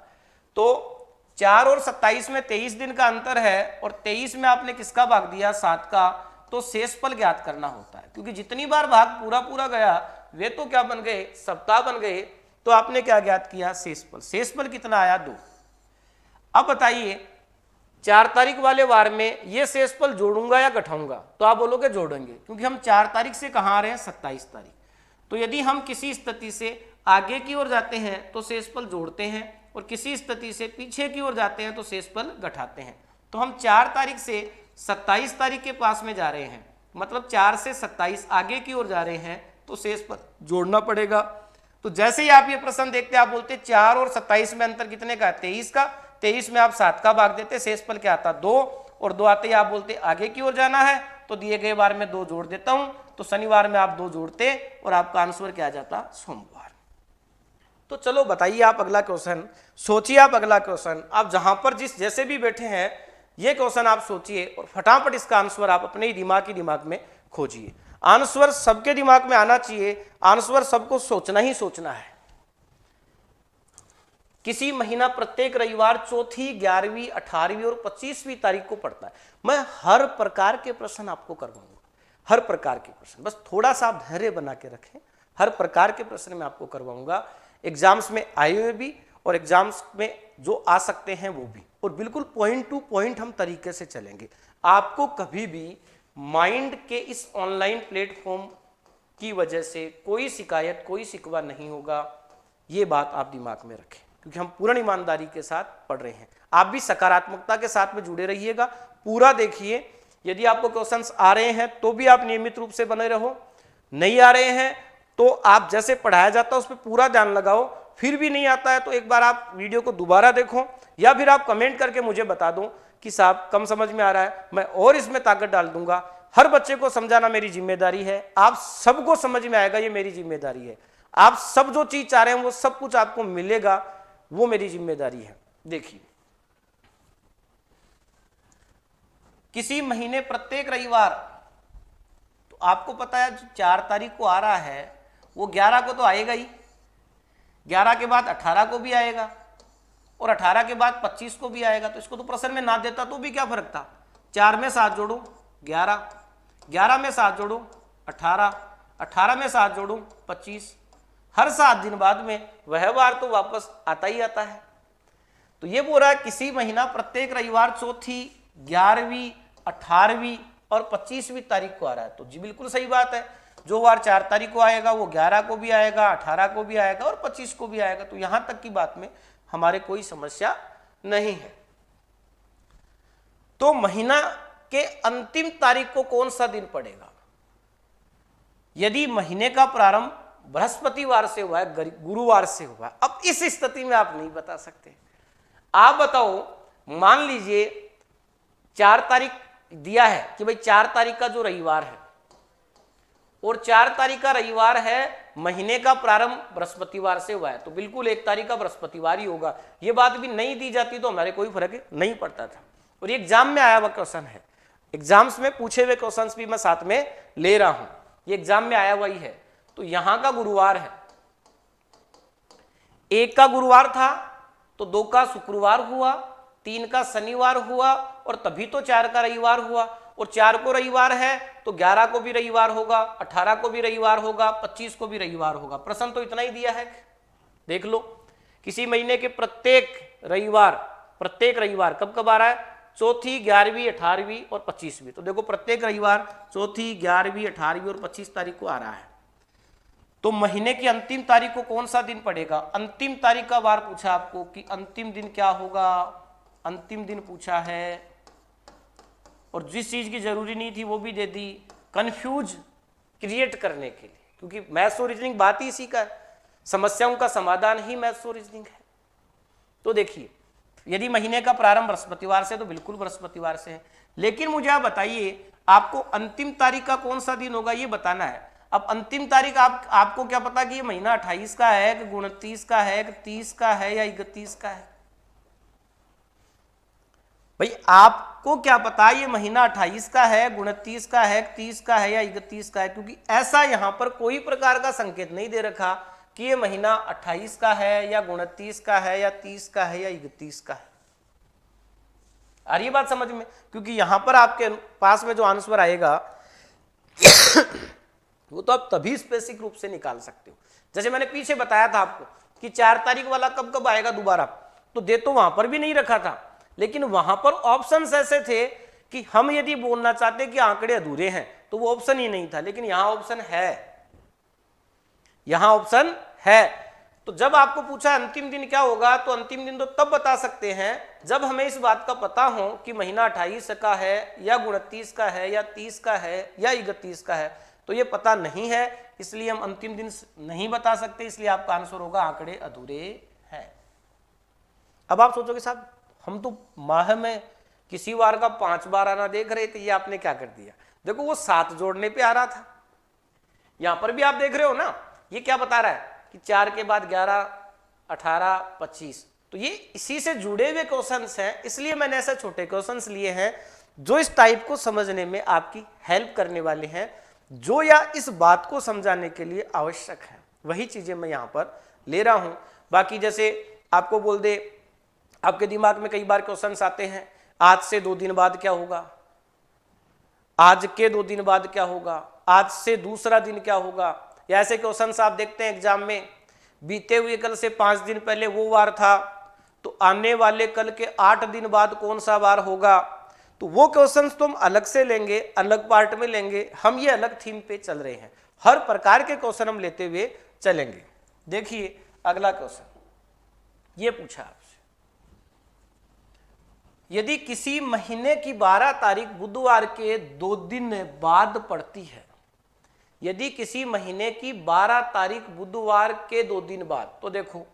तो 4 और 27 में 23 दिन का अंतर है, और 23 में आपने किसका भाग दिया? 7 का। तो शेषफल ज्ञात करना होता है, क्योंकि जितनी बार भाग पूरा पूरा गया वे तो क्या बन गए? सप्ताह बन गए। तो आपने क्या ज्ञात किया? शेषफल। शेषफल कितना आया? 2। अब बताइए 4 तारीख वाले वार में ये शेषफल जोड़ूंगा या घटाऊंगा, तो आप बोलोगे जोड़ेंगे, क्योंकि हम 4 तारीख से कहाँ आ रहे हैं 27 तारीख। तो यदि हम किसी स्थिति से आगे की ओर जाते हैं तो शेषफल जोड़ते हैं, और किसी स्थिति से पीछे की ओर जाते हैं तो शेषफल घटाते हैं। तो हम 4 तारीख से 27 तारीख के पास में जा रहे हैं, मतलब 4 से 27 आगे की ओर जा रहे हैं, तो शेषफल जोड़ना पड़ेगा। तो जैसे ही आप ये प्रश्न देखते आप बोलते 4 और 27 में अंतर कितने का है 23 का, 23 में आप 7 का भाग देते, शेषफल क्या आता 2, और 2 आते ही आप बोलते आगे की ओर जाना है, तो दिए गए बार में 2 जोड़ देता हूं, तो शनिवार में आप 2 जोड़ते और आपका आंसर क्या आ जाता सोमवार। तो चलो बताइए आप अगला क्वेश्चन, सोचिए आप अगला क्वेश्चन, आप जहां पर जिस जैसे भी बैठे हैं ये क्वेश्चन आप सोचिए और फटाफट इसका आंसर आप अपने ही दिमाग में खोजिए। आंसर सबके दिमाग में आना चाहिए, आंसर सबको सोचना ही सोचना है। किसी महीना प्रत्येक रविवार चौथी, 11वीं, 18वीं और 25वीं तारीख को पड़ता है। मैं हर प्रकार के प्रश्न आपको करवाऊंगा, हर प्रकार के प्रश्न, बस थोड़ा सा आप धैर्य बना के रखें। हर प्रकार के प्रश्न मैं आपको करवाऊंगा, एग्जाम्स में आए हुए भी और एग्जाम्स में जो आ सकते हैं वो भी, और बिल्कुल पॉइंट टू पॉइंट हम तरीके से चलेंगे। आपको कभी भी माइंड के इस ऑनलाइन प्लेटफॉर्म की वजह से कोई शिकायत, कोई शिकवा नहीं होगा, ये बात आप दिमाग में रखें, क्योंकि हम पूर्ण ईमानदारी के साथ पढ़ रहे हैं। आप भी सकारात्मकता के साथ में जुड़े रहिएगा, पूरा देखिए। यदि आपको क्वेश्चंस आ रहे हैं तो भी आप नियमित रूप से बने रहो, नहीं आ रहे हैं तो आप जैसे पढ़ाया जाता है उस पर पूरा ध्यान लगाओ। फिर भी नहीं आता है तो एक बार आप वीडियो को दोबारा देखो, या फिर आप कमेंट करके मुझे बता दो कि साहब कम समझ में आ रहा है, मैं और इसमें ताकत डाल दूंगा। हर बच्चे को समझाना मेरी जिम्मेदारी है, आप सबको समझ में आएगा, ये मेरी जिम्मेदारी है। आप सब जो चीज चाह रहे हैं वो सब कुछ आपको मिलेगा, वो मेरी जिम्मेदारी है। देखिए, किसी महीने प्रत्येक रविवार, तो आपको पता है जो 4 तारीख को आ रहा है वो 11 को तो आएगा ही, 11 के बाद 18 को भी आएगा, और 18 के बाद 25 को भी आएगा। तो इसको तो प्रश्न में ना देता तो भी क्या फर्क था, 4 में 7 जोड़ो 11, 11 में 7 जोड़ो 18, 18 में 7 जोड़ो 25, हर 7 दिन बाद में वह वार तो वापस आता ही आता है। तो ये बोल रहा है किसी महीना प्रत्येक रविवार चौथी, 11वीं, 18वीं और 25वीं तारीख को आ रहा है। तो जी बिल्कुल सही बात है, जो वार 4 तारीख को आएगा वो 11 को भी आएगा, 18 को भी आएगा और 25 को भी आएगा। तो यहां तक की बात में हमारे कोई समस्या नहीं है। तो महीना के अंतिम तारीख को कौन सा दिन पड़ेगा? यदि महीने का प्रारंभ बृहस्पतिवार से हुआ है, गुरुवार से हुआ है, अब इस स्थिति में आप नहीं बता सकते। आप बताओ, मान लीजिए 4 तारीख दिया है कि भाई 4 तारीख का जो रविवार है और 4 तारीख का रविवार है, महीने का प्रारंभ बृहस्पतिवार से हुआ है, तो बिल्कुल 1 तारीख का बृहस्पतिवार ही होगा। ये बात भी नहीं दी जाती तो हमारे कोई फर्क नहीं पड़ता था। और ये एग्जाम में आया हुआ क्वेश्चन है, एग्जाम्स में पूछे हुए क्वेश्चंस भी मैं साथ में ले रहा हूं, ये एग्जाम में आया हुआ ही है। तो यहां का गुरुवार है, 1 का गुरुवार था तो 2 का शुक्रवार हुआ, 3 का शनिवार हुआ और तभी तो 4 का रविवार हुआ। और 4 को रविवार है तो 11 को भी रविवार होगा, 18 को भी रविवार होगा, 25 को भी रविवार होगा। प्रश्न तो इतना ही दिया है, देख लो। किसी महीने के प्रत्येक रविवार कब कब आ रहा है? चौथी, 11वीं, 18वीं और 25वीं। तो देखो प्रत्येक रविवार चौथी, 11वीं, 18वीं और 25 तारीख को आ रहा है। तो महीने की अंतिम तारीख को कौन सा दिन पड़ेगा? अंतिम तारीख का वार पूछा आपको कि अंतिम दिन क्या होगा, अंतिम दिन पूछा है, और जिस चीज की जरूरी नहीं थी वो भी दे दी, कंफ्यूज क्रिएट करने के लिए, क्योंकि मैथ्स और रीजनिंग बात ही इसी का है, समस्याओं का समाधान ही मैथ्स और रीजनिंग है। तो देखिए, यदि महीने का प्रारंभ बृहस्पतिवार से तो बिल्कुल बृहस्पतिवार से है, लेकिन मुझे आप बताइए आपको अंतिम तारीख का कौन सा दिन होगा ये बताना है। अब अंतिम तारीख आपको क्या पता कि ये महीना 28 का है कि 29 का है कि 30 का है या 31 का है? भाई आपको क्या पता ये महीना 28 का है, 29 का है, 30 का है या 31 का है? क्योंकि ऐसा यहां पर कोई प्रकार का संकेत नहीं दे रखा कि ये महीना 28 का है या 29 का है या 30 का है या 31 का है। आ रही बात समझ में? क्योंकि यहां पर आपके पास में जो आंसर आएगा वो तो आप तभी स्पेसिफिक रूप से निकाल सकते हो। जैसे मैंने पीछे बताया था आपको कि 4 तारीख वाला कब कब आएगा दोबारा, तो दे तो वहां पर भी नहीं रखा था, लेकिन वहां पर ऑप्शंस ऐसे थे कि हम यदि बोलना चाहते कि आंकड़े अधूरे हैं तो वो ऑप्शन ही नहीं था, लेकिन यहां ऑप्शन है, यहां ऑप्शन है। तो जब आपको पूछा अंतिम दिन क्या होगा, तो अंतिम दिन तो तब बता सकते हैं जब हमें इस बात का पता हो कि महीना 28 का है या 29 का है या 30 का है या 31 का है। तो ये पता नहीं है, इसलिए हम अंतिम दिन नहीं बता सकते, इसलिए आपका आंसर होगा आंकड़े अधूरे हैं। अब आप सोचोगे साहब हम तो माह में किसी वार का 5 बार आना देख रहे थे, ये आपने क्या कर दिया। देखो वो 7 जोड़ने पे आ रहा था, यहां पर भी आप देख रहे हो ना, ये क्या बता रहा है कि 4 के बाद 11, 18, 25। तो ये इसी से जुड़े हुए क्वेश्चंस हैं, इसलिए मैंने ऐसे छोटे क्वेश्चंस लिए हैं जो इस टाइप को समझने में आपकी हेल्प करने वाले हैं, जो या इस बात को समझाने के लिए आवश्यक है, वही चीजें मैं यहां पर ले रहा हूं। बाकी जैसे आपको बोल दे, आपके दिमाग में कई बार क्वेश्चंस आते हैं, आज से 2 दिन बाद क्या होगा, आज के 2 दिन बाद क्या होगा, आज से दूसरा दिन क्या होगा, या ऐसे क्वेश्चंस आप देखते हैं एग्जाम में, बीते हुए कल से 5 दिन पहले वो वार था, तो आने वाले कल के 8 दिन बाद कौन सा वार होगा। तो वो क्वेश्चंस तो हम अलग से लेंगे, अलग पार्ट में लेंगे, हम ये अलग थीम पे चल रहे हैं, हर प्रकार के क्वेश्चन हम लेते हुए चलेंगे। देखिए अगला क्वेश्चन ये पूछा आपसे, यदि किसी महीने की 12 तारीख बुधवार के 2 दिन बाद पड़ती है, यदि किसी महीने की 12 तारीख बुधवार के 2 दिन बाद, तो देखो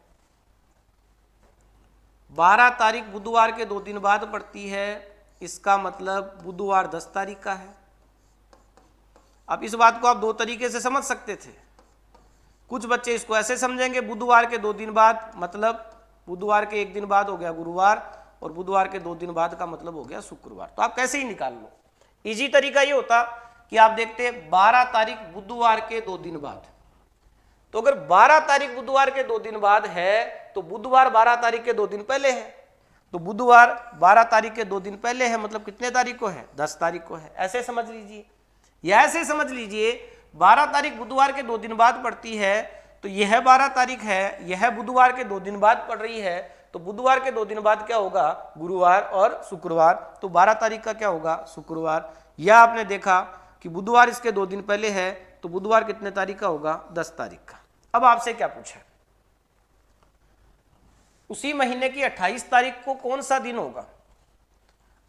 12 तारीख बुधवार के 2 दिन बाद पड़ती है, इसका मतलब बुधवार 10 तारीख का है। अब इस बात को आप 2 तरीके से समझ सकते थे, कुछ बच्चे इसको ऐसे समझेंगे बुधवार के 2 दिन बाद मतलब बुधवार के 1 दिन बाद हो गया गुरुवार, और बुधवार के 2 दिन बाद का मतलब हो गया शुक्रवार। तो आप कैसे ही निकाल लो, इजी तरीका ये होता कि आप देखते हैं 12 तारीख बुधवार के 2 दिन बाद, तो अगर 12 तारीख बुधवार के 2 दिन बाद है तो बुधवार 12 तारीख के 2 दिन पहले है, तो बुधवार 12 तारीख के 2 दिन पहले है, मतलब कितने तारीख को है, 10 तारीख को है। ऐसे समझ लीजिए, या ऐसे समझ लीजिए 12 तारीख बुधवार के 2 दिन बाद पड़ती है, तो यह 12 तारीख है, यह बुधवार के 2 दिन बाद पड़ रही है, तो बुधवार के 2 दिन बाद क्या होगा, गुरुवार और शुक्रवार, तो 12 तारीख का क्या होगा, शुक्रवार। या आपने देखा कि बुधवार इसके 2 दिन पहले है, तो बुधवार कितने तारीख का होगा, 10 तारीख का। अब आपसे क्या पूछा, उसी महीने की 28 तारीख को कौन सा दिन होगा,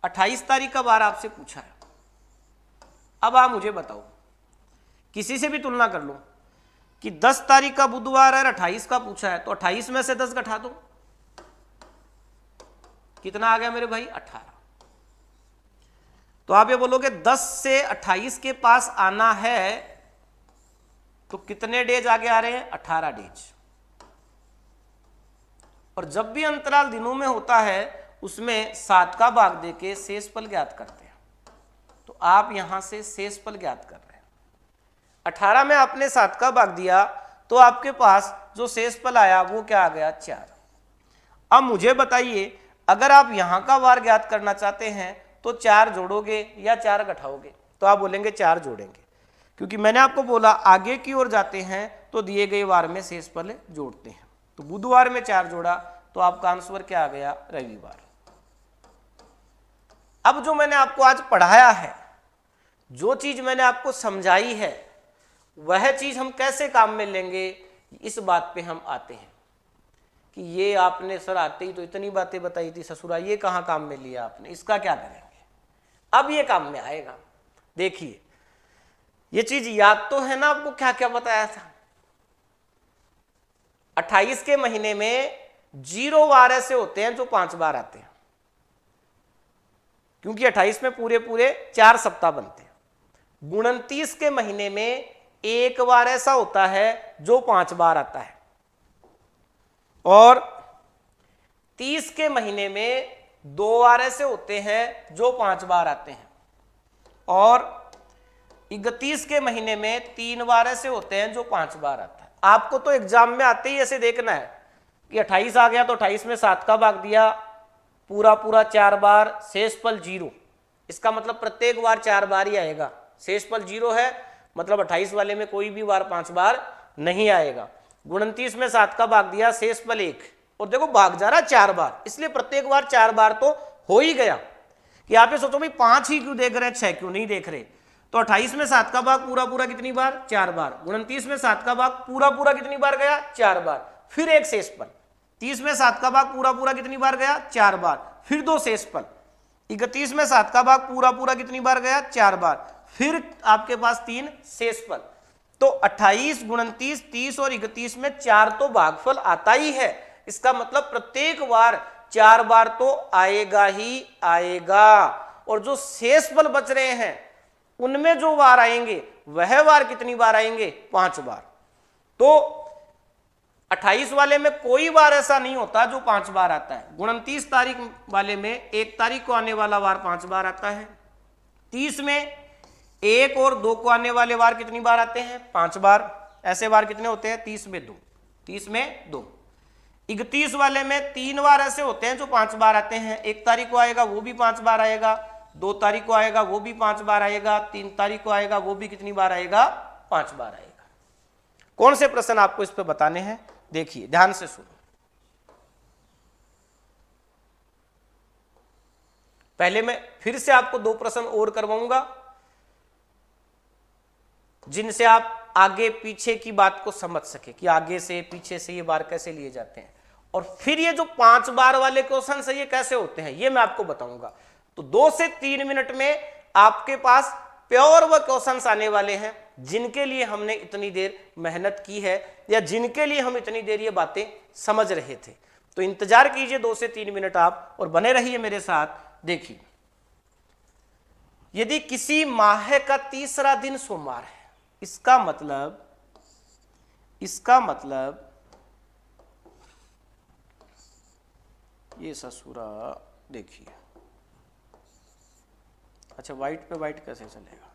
28 तारीख का बार आपसे पूछा है। अब आप मुझे बताओ, किसी से भी तुलना कर लो कि 10 तारीख का बुधवार है, 28 का पूछा है, तो 28 में से 10 घटा दो, कितना आ गया मेरे भाई, 18। तो आप ये बोलोगे 10 से 28 के पास आना है, तो कितने डेज आगे आ रहे हैं, 18 डेज। और जब भी अंतराल दिनों में होता है उसमें 7 का भाग देके शेषफल ज्ञात करते हैं, तो आप यहां से शेषफल ज्ञात कर रहे हैं। 18 में आपने 7 का भाग दिया, तो आपके पास जो शेषफल आया वो क्या आ गया, 4। अब मुझे बताइए, अगर आप यहां का वार ज्ञात करना चाहते हैं तो 4 जोड़ोगे या 4 घटाओगे, तो आप बोलेंगे 4 जोड़ेंगे, क्योंकि मैंने आपको बोला आगे की ओर जाते हैं तो दिए गए वार में शेषफल जोड़ते हैं। तो बुधवार में 4 जोड़ा, तो आपका आंसर क्या आ गया, रविवार। अब जो मैंने आपको आज पढ़ाया है, जो चीज मैंने आपको समझाई है, वह चीज हम कैसे काम में लेंगे, इस बात पे हम आते हैं कि ये आपने सर आते ही तो इतनी बातें बताई थी ससुरा, ये कहाँ काम में लिया आपने, इसका क्या करेंगे। अब ये काम में आएगा। देखिए ये चीज याद तो है ना आपको, क्या क्या बताया था। 28 के महीने में 0 वार ऐसे होते हैं जो 5 बार आते हैं, क्योंकि 28 में पूरे पूरे 4 सप्ताह बनते हैं। 29 के महीने में 1 बार ऐसा होता है जो 5 बार आता है, और 30 के महीने में 2 बार ऐसे होते हैं जो 5 बार आते हैं, और 31 के महीने में 3 बार ऐसे होते हैं जो 5 बार आता है। आपको तो एग्जाम में आते ही ऐसे देखना है कि 28 आ गया तो 28 में 7 का भाग दिया, पूरा पूरा 4 बार, शेषफल 0, इसका मतलब प्रत्येक बार 4 बार ही आएगा। शेषफल 0 है मतलब 28 वाले में कोई भी बार 5 बार नहीं आएगा। 29 में 7 का भाग दिया, शेषफल 1, और देखो भाग जा रहा 4 बार, इसलिए प्रत्येक बार 4 बार तो हो ही गया कि आप ये सोचो भाई 5 ही क्यों देख रहे हैं, 6 क्यों नहीं देख रहे। तो 28 में 7 का भाग पूरा पूरा कितनी बार, 4 बार। 29 में 7 का भाग पूरा पूरा कितनी बार गया, 4 बार। फिर एक शेषफल। 30 में 7 का भाग पूरा पूरा कितनी बार गया, 4 बार। फिर 2 शेषफल। 31 में 7 का भाग पूरा पूरा कितनी बार गया, 4 बार। फिर आपके पास 3 शेषफल। तो 28, 29, 30 और 31 में 4 तो भागफल आता ही है। इसका मतलब प्रत्येक बार 4 बार तो आएगा ही आएगा। और जो शेषफल बच रहे हैं उनमें जो बार आएंगे वह बार कितनी बार आएंगे, 5 बार। तो 28 वाले में कोई बार ऐसा नहीं होता जो 5 बार आता है। 29 तारीख वाले में 1 तारीख को आने वाला वार 5 बार आता है। 30 में 1 और 2 को आने वाले वार कितनी बार आते हैं, 5 बार। ऐसे वार कितने होते हैं, 30 में 2, 30 में 2। 31 वाले में 3 बार ऐसे होते हैं जो 5 बार आते हैं। 1 तारीख को आएगा वो भी 5 बार आएगा, 2 तारीख को आएगा वो भी 5 बार आएगा, 3 तारीख को आएगा वो भी कितनी बार आएगा, 5 बार आएगा। कौन से प्रश्न आपको इस पे बताने हैं, देखिए ध्यान से सुनो। पहले मैं फिर से आपको 2 प्रश्न और करवाऊंगा जिनसे आप आगे पीछे की बात को समझ सके कि आगे से पीछे से ये बार कैसे लिए जाते हैं। और फिर ये जो 5 बार वाले क्वेश्चन है ये कैसे होते हैं ये मैं आपको बताऊंगा। तो 2 से 3 मिनट में आपके पास प्योर वो क्वेश्चंस आने वाले हैं जिनके लिए हमने इतनी देर मेहनत की है या जिनके लिए हम इतनी देर ये बातें समझ रहे थे। तो इंतजार कीजिए 2 से 3 मिनट आप और बने रहिए मेरे साथ। देखिए, यदि किसी माह का तीसरा दिन सोमवार है, इसका मतलब ये ससुरा, देखिए अच्छा व्हाइट पे व्हाइट कैसे चलेगा,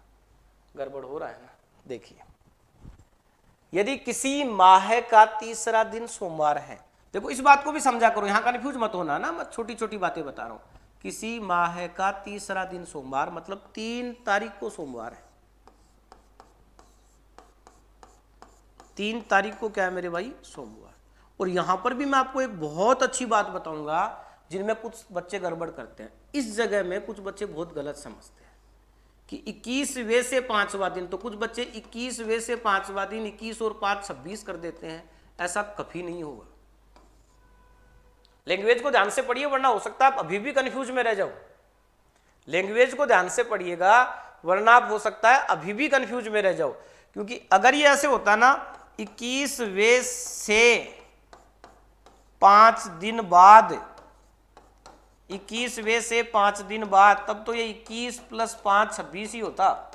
गड़बड़ हो रहा है ना। देखिए, यदि किसी माह का तीसरा दिन सोमवार है, देखो इस बात को भी समझा करो, यहां कन्फ्यूज मत होना ना, मैं छोटी छोटी बातें बता रहा हूं। किसी माह का तीसरा दिन सोमवार मतलब 3 तारीख को सोमवार है। 3 तारीख को क्या है मेरे भाई, सोमवार। और यहां पर भी मैं आपको एक बहुत अच्छी बात बताऊंगा जिनमें कुछ बच्चे गड़बड़ करते हैं। इस जगह में कुछ बच्चे बहुत गलत समझते हैं कि 21वें से 5वां दिन, तो कुछ बच्चे 21वें से 5वां दिन 21 और 5 26 कर देते हैं। ऐसा कभी नहीं होगा। लैंग्वेज को ध्यान से पढ़िए वरना हो सकता है आप अभी भी कंफ्यूज में रह जाओ। लैंग्वेज को ध्यान से पढ़िएगा वरना आप हो सकता है अभी भी कंफ्यूज में रह जाओ। क्योंकि अगर ये ऐसे होता ना 21वें से 5 दिन बाद, 21वें से 5 दिन बाद, तब तो ये 21 + 5 26 ही होता।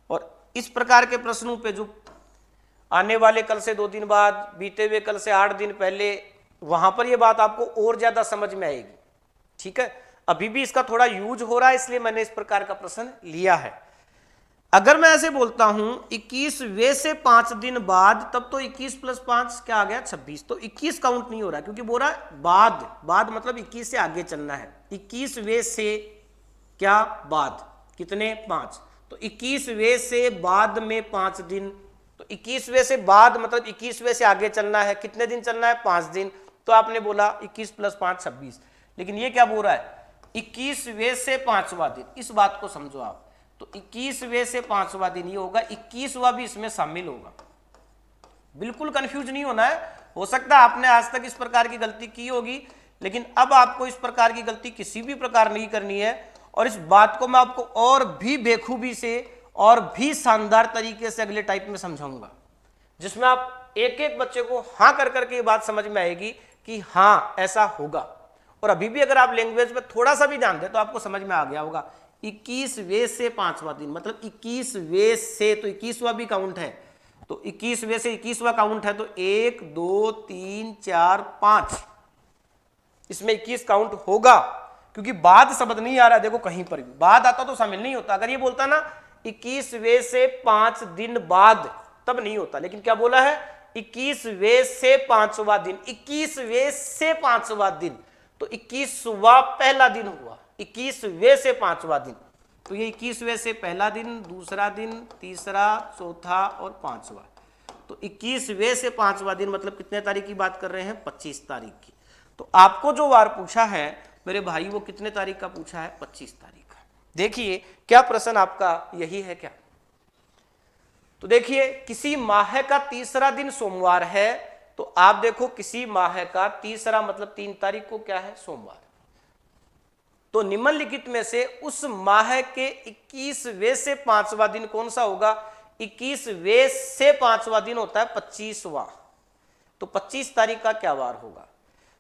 और इस प्रकार के प्रश्नों पे जो आने वाले कल से 2 दिन बाद, बीते हुए कल से 8 दिन पहले, वहां पर ये बात आपको और ज्यादा समझ में आएगी। ठीक है, अभी भी इसका थोड़ा यूज हो रहा है इसलिए मैंने इस प्रकार का प्रश्न लिया है। अगर मैं ऐसे बोलता हूं 21वें से 5 दिन बाद, तब तो 21 + 5 क्या आ गया, 26। तो 21 काउंट नहीं हो रहा क्योंकि बोल रहा है बाद मतलब 21 से आगे चलना है। 21वें से क्या, बाद, कितने, 5। तो 21वें से बाद में 5 दिन, तो 21वें से बाद मतलब 21वें से आगे चलना है। कितने दिन चलना है, 5 दिन। तो आपने बोला 21 + 5 26। लेकिन ये क्या बोल रहा है, 21वें से 5वां दिन। इस बात को समझो आप। तो 21वें से 5वां दिन ये होगा, 21वां भी इसमें शामिल होगा। बिल्कुल कंफ्यूज नहीं होना है। हो सकता है आपने आज तक इस प्रकार की गलती की होगी, लेकिन अब आपको इस प्रकार की गलती किसी भी प्रकार नहीं करनी है। और इस बात को मैं आपको और भी बेखूबी से और भी शानदार तरीके से अगले टाइप में समझाऊंगा, जिसमें आप एक एक बच्चे को हाँ कर करके ये बात समझ में आएगी कि हाँ ऐसा होगा। और अभी भी अगर आप लैंग्वेज में थोड़ा सा भी ध्यान दें तो आपको समझ में आ गया होगा। 21वें से 5वां दिन मतलब 21वें से, तो 21वां भी काउंट है। तो 21वें से 21वां काउंट है, तो 1 2 3 4 5 इसमें 21 काउंट होगा। क्योंकि बाद शब्द नहीं आ रहा है, देखो कहीं पर भी बाद आता तो शामिल नहीं होता। अगर ये बोलता ना 21वें से 5 दिन बाद, तब नहीं होता। लेकिन क्या बोला है, 21वें से 5वां दिन, 21वें से 5वां दिन, तो 21वां पहला दिन हुआ, 21वें से 5वां दिन। तो ये 21वें से पहला दिन, दूसरा दिन, तीसरा, चौथा और 5वां। तो 21वें से 5वां दिन मतलब कितने तारीख की बात कर रहे हैं, 25 तारीख की। तो आपको जो वार पूछा है मेरे भाई वो कितने तारीख का पूछा है? 25 तारीख का। देखिए क्या प्रश्न आपका यही है क्या? तो देखिए किसी माह का तीसरा दिन सोमवार है, तो आप देखो किसी माह का तीसरा मतलब 3 तारीख को क्या है? सोमवार। तो निम्नलिखित में से उस माह के 21वें से 5वां दिन कौन सा होगा? 21वें से 5वां दिन होता है 25वां। तो 25 तारीख का क्या वार होगा?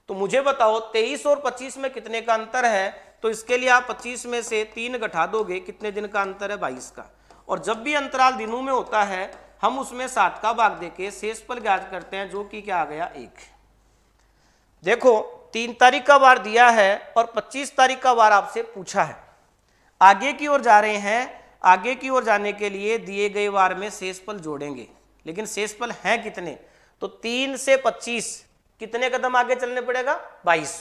तो मुझे बताओ 23 और 25 में कितने का अंतर है? तो इसके लिए आप 25 में से 3 घटा दोगे, कितने दिन का अंतर है? 22 का। और जब भी अंतराल दिनों में होता है हम उसमें 7 का भाग देके शेषफल ज्ञात करते हैं, जो कि क्या आ गया? 1। देखो 3 तारीख का वार दिया है और 25 तारीख का वार आपसे पूछा है। आगे की ओर जा रहे हैं, आगे की ओर जाने के लिए दिए गए वार में शेषफल जोड़ेंगे, लेकिन शेषफल हैं कितने? तो 3 से 25 कितने कदम आगे चलने पड़ेगा? 22।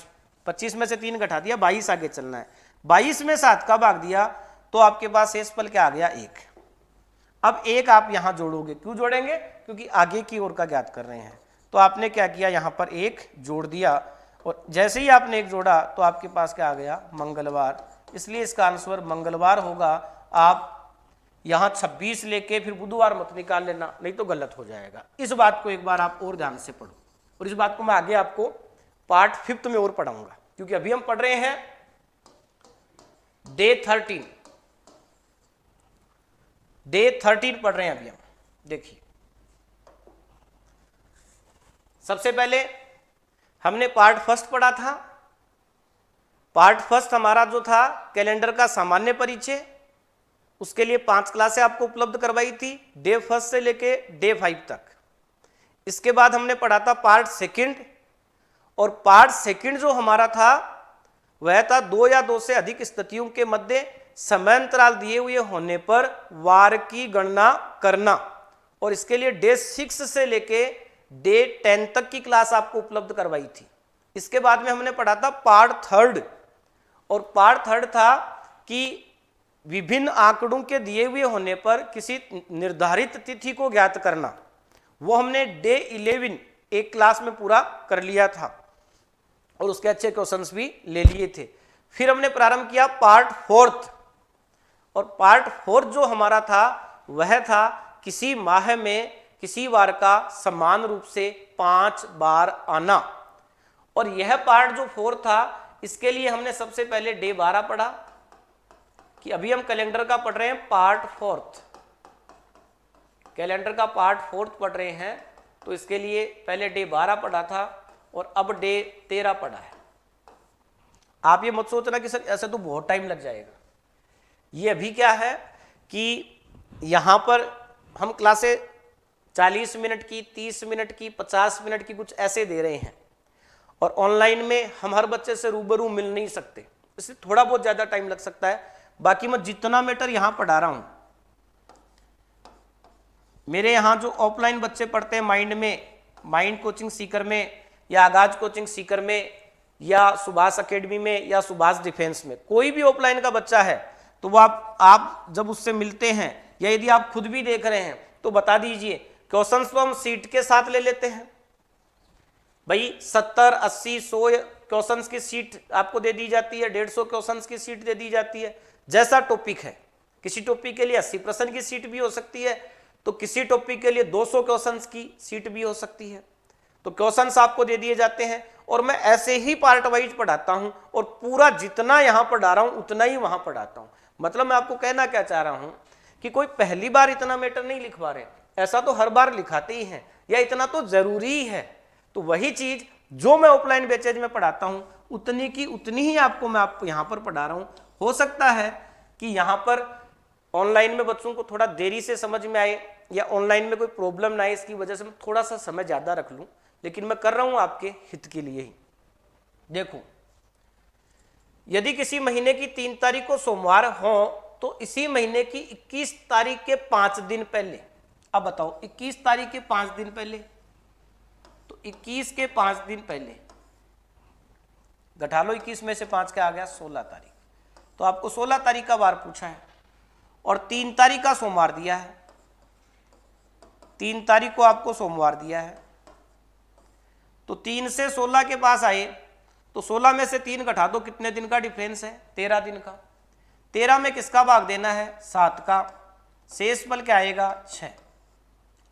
25 में से 3 घटा दिया, 22 आगे चलना है। 22 में 7 का भाग दिया तो आपके पास शेषफल क्या आ गया? 1। अब 1 आप यहां जोड़ोगे, क्यों जोड़ेंगे? क्योंकि आगे की ओर का ज्ञात कर रहे हैं। तो आपने क्या किया? यहां पर 1 जोड़ दिया, और जैसे ही आपने 1 जोड़ा तो आपके पास क्या आ गया? मंगलवार। इसलिए इसका आंसर मंगलवार होगा। आप यहां 26 लेके फिर बुधवार मत निकाल लेना, नहीं तो गलत हो जाएगा। इस बात को एक बार आप और ध्यान से पढ़ो, और इस बात को मैं आगे आपको पार्ट 5 में और पढ़ाऊंगा, क्योंकि अभी हम पढ़ रहे हैं डे 13 पढ़ रहे हैं अभी हम। देखिए सबसे पहले हमने पार्ट 1 पढ़ा था। पार्ट 1 हमारा जो था कैलेंडर का सामान्य परिचय, उसके लिए 5 क्लासें आपको उपलब्ध करवाई थी, डे 1 से लेके डे 5 तक। इसके बाद हमने पढ़ा था पार्ट 2, और पार्ट 2 जो हमारा था वह था 2 या 2 से अधिक स्थितियों के मध्य समयांतराल दिए हुए होने पर वार की गणना करना, और इसके लिए डे 6 से लेके डे 10 तक की क्लास आपको उपलब्ध करवाई थी। इसके बाद में हमने पढ़ा था पार्ट 3, और पार्ट 3 था कि विभिन्न आंकड़ों के दिए हुए होने पर किसी निर्धारित तिथि को ज्ञात करना। वो हमने डे 11 एक क्लास में पूरा कर लिया था, और उसके अच्छे क्वेश्चंस भी ले लिए थे। फिर हमने प्रारंभ किया पार्ट 4, और पार्ट 4 जो हमारा था वह था किसी माह में किसी वार का समान रूप से 5 बार आना। और यह पार्ट जो 4 था, इसके लिए हमने सबसे पहले डे 12 पढ़ा, कि अभी हम कैलेंडर का पढ़ रहे हैं पार्ट 4, कैलेंडर का पार्ट 4 पढ़ रहे हैं। तो इसके लिए पहले डे 12 पढ़ा था और अब डे 13 पढ़ा है। आप ये मत सोचना कि सर ऐसे तो बहुत टाइम लग जाएगा। ये अभी क्या है कि यहाँ पर हम क्लासें 40 मिनट की, 30 मिनट की, 50 मिनट की कुछ ऐसे दे रहे हैं, और ऑनलाइन में हम हर बच्चे से रूबरू मिल नहीं सकते, इसलिए थोड़ा बहुत ज़्यादा टाइम लग सकता है। बाकी मैं जितना मैटर यहाँ पढ़ा रहा हूँ, मेरे यहाँ जो ऑफलाइन बच्चे पढ़ते हैं माइंड कोचिंग सीकर में, या आगाज कोचिंग सीकर में, या सुभाष एकेडमी में, या सुभाष डिफेंस में, कोई भी ऑफलाइन का बच्चा है तो वो आप जब उससे मिलते हैं, या यदि आप खुद भी देख रहे हैं तो बता दीजिए। क्वेश्चंस तो हम सीट के साथ ले लेते हैं भाई, 70, 80, 100 क्वेश्चंस की सीट आपको दे दी जाती है, 150 क्वेश्चंस की सीट दे दी जाती है, जैसा टॉपिक है। किसी टॉपिक के लिए 80% की सीट भी हो सकती है, तो किसी टॉपिक के लिए 200 क्वेश्चंस की सीट भी हो सकती है। तो क्वेश्चंस आपको दे दिए जाते हैं, और मैं ऐसे ही पार्ट वाइज पढ़ाता हूं, और पूरा जितना यहां पढ़ा रहा हूं उतना ही वहां पढ़ाता हूं। मतलब मैं आपको कहना क्या चाह रहा हूं कि कोई पहली बार इतना मैटर नहीं लिखवा रहे, ऐसा तो हर बार लिखाते ही हैं, या इतना तो जरूरी है। तो वही चीज जो मैं ऑफलाइन बैचेज में पढ़ाता हूं उतनी की उतनी ही आपको मैं यहां पर पढ़ा रहा हूं। हो सकता है कि यहां पर ऑनलाइन में बच्चों को थोड़ा देरी से समझ में आए, या ऑनलाइन में कोई प्रॉब्लम ना आए, इसकी वजह से मैं थोड़ा सा समय ज्यादा रख लूं, लेकिन मैं कर रहा हूं आपके हित के लिए ही। देखो यदि किसी महीने की 3 तारीख को सोमवार हो, तो इसी महीने की 21 तारीख के 5 दिन पहले, अब बताओ 21 तारीख के 5 दिन पहले, तो 21 के 5 दिन पहले घटा लो, 21 में से 5 क्या आ गया? 16 तारीख। तो आपको 16 तारीख का वार पूछा है, और 3 तारीख का सोमवार दिया है, 3 तारीख को आपको सोमवार दिया है। तो 3 से 16 के पास आए तो 16 में से 3 घटा दो, कितने दिन का डिफरेंस है? 13 दिन का। 13 में किसका भाग देना है? 7 का। शेष बल क्या आएगा? 6।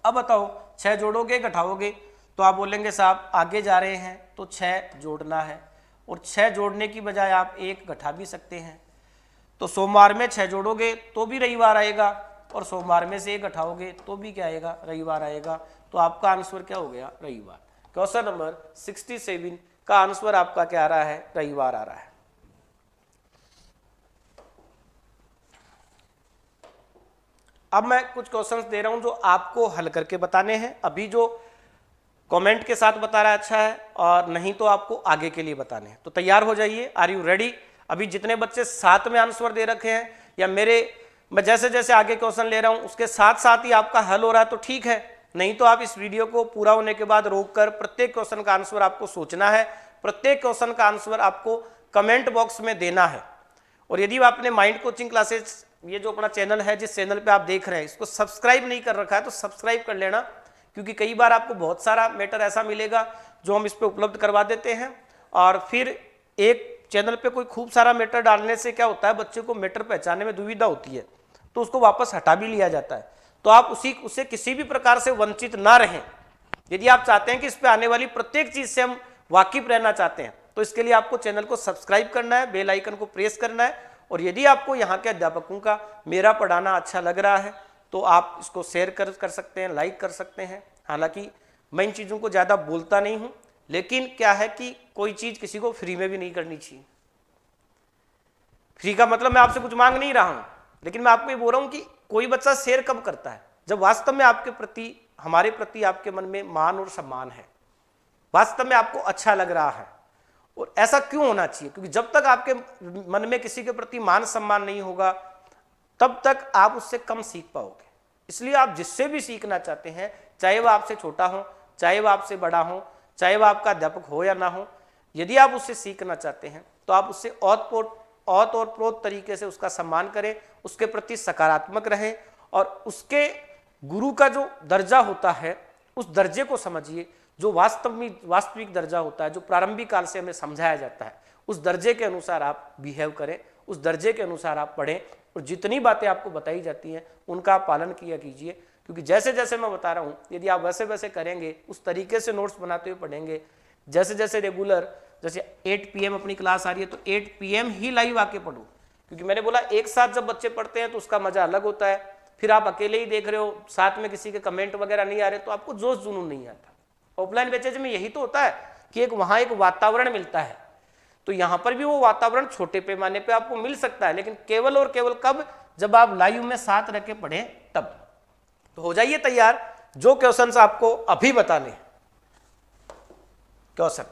अब बताओ 6 जोड़ोगे घटाओगे? तो आप बोलेंगे साहब आगे जा रहे हैं तो 6 जोड़ना है, और 6 जोड़ने की बजाय आप 1 घटा भी सकते हैं। तो सोमवार में 6 जोड़ोगे तो भी रविवार आएगा, और सोमवार में से 1 घटाओगे तो भी क्या आएगा? रविवार आएगा। तो आपका आंसर क्या हो गया? रविवार। क्वेश्चन नंबर 67 का आंसर आपका क्या आ रहा है? रविवार आ रहा है। अब मैं कुछ क्वेश्चंस दे रहा हूं जो आपको हल करके बताने हैं। अभी जो कमेंट के साथ बता रहा है अच्छा है, और नहीं तो आपको आगे के लिए बताने हैं। तो तैयार हो जाइए। Are you ready? अभी जितने बच्चे साथ में आंसर दे रखे हैं, या मैं जैसे जैसे आगे क्वेश्चन ले रहा हूं उसके साथ साथ ही आपका हल हो रहा है तो ठीक है, नहीं तो आप इस वीडियो को पूरा होने के बाद रोककर प्रत्येक क्वेश्चन का आंसर आपको सोचना है, प्रत्येक क्वेश्चन का आंसर आपको कमेंट बॉक्स में देना है। और यदि आपने माइंड कोचिंग क्लासेस, ये जो अपना चैनल है, जिस चैनल पे आप देख रहे हैं, इसको सब्सक्राइब नहीं कर रखा है तो सब्सक्राइब कर लेना, क्योंकि कई बार आपको बहुत सारा मैटर ऐसा मिलेगा जो हम इस पे उपलब्ध करवा देते हैं, और फिर एक चैनल पे कोई खूब सारा मैटर डालने से क्या होता है, बच्चे को मैटर पहचानने में दुविधा होती है, तो उसको वापस हटा भी लिया जाता है। तो आप उससे किसी भी प्रकार से वंचित ना रहें। यदि आप चाहते हैं कि इस पे आने वाली प्रत्येक चीज से हम वाकिफ रहना चाहते हैं, तो इसके लिए आपको चैनल को सब्सक्राइब करना है, बेल आइकन को प्रेस करना है, और यदि आपको यहाँ के अध्यापकों का मेरा पढ़ाना अच्छा लग रहा है तो आप इसको शेयर कर सकते हैं, लाइक कर सकते हैं। हालांकि मैं इन चीज़ों को ज़्यादा बोलता नहीं हूँ, लेकिन क्या है कि कोई चीज़ किसी को फ्री में भी नहीं करनी चाहिए। फ्री का मतलब मैं आपसे कुछ मांग नहीं रहा हूँ, लेकिन मैं आपको ये बोल रहा हूँ कि कोई बच्चा शेयर कब करता है? जब वास्तव में आपके प्रति, हमारे प्रति आपके मन में मान और सम्मान है, वास्तव में आपको अच्छा लग रहा है। और ऐसा क्यों होना चाहिए? क्योंकि जब तक आपके मन में किसी के प्रति मान सम्मान नहीं होगा, तब तक आप उससे कम सीख पाओगे। इसलिए आप जिससे भी सीखना चाहते हैं, चाहे वह आपसे छोटा हो, चाहे वह आपसे बड़ा हो, चाहे वह आपका अध्यापक हो या ना हो, यदि आप उससे सीखना चाहते हैं तो आप उससे औत और प्रोत तरीके से उसका सम्मान करें, उसके प्रति सकारात्मक रहें, और उसके गुरु का जो दर्जा होता है उस दर्जे को समझिए, जो वास्तविक दर्जा होता है, जो प्रारंभिक काल से हमें समझाया जाता है, उस दर्जे के अनुसार आप बिहेव करें, उस दर्जे के अनुसार आप पढ़ें, और जितनी बातें आपको बताई जाती हैं उनका आप पालन किया कीजिए। क्योंकि जैसे जैसे मैं बता रहा हूँ, यदि आप वैसे वैसे करेंगे, उस तरीके से नोट्स बनाते हुए पढ़ेंगे, जैसे जैसे रेगुलर, जैसे 8 PM अपनी क्लास आ रही है तो 8 PM ही लाइव आके पढ़ो। क्योंकि मैंने बोला एक साथ जब बच्चे पढ़ते हैं तो उसका मजा अलग होता है। फिर आप अकेले ही देख रहे हो, साथ में किसी के कमेंट वगैरह नहीं आ रहे, तो आपको जोश जुनून नहीं आता। ऑफलाइन बैचेज में यही तो होता है कि वहाँ एक वातावरण मिलता है, तो यहाँ पर भी वो वातावरण छोटे पैमाने पे आपको मिल सकता है, लेकिन केवल और केवल कब? जब आप लाइव में साथ रह के पढ़ें तब। तो हो जाइए तैयार, जो क्वेश्चंस आपको अभी बताने। क्वेश्चन,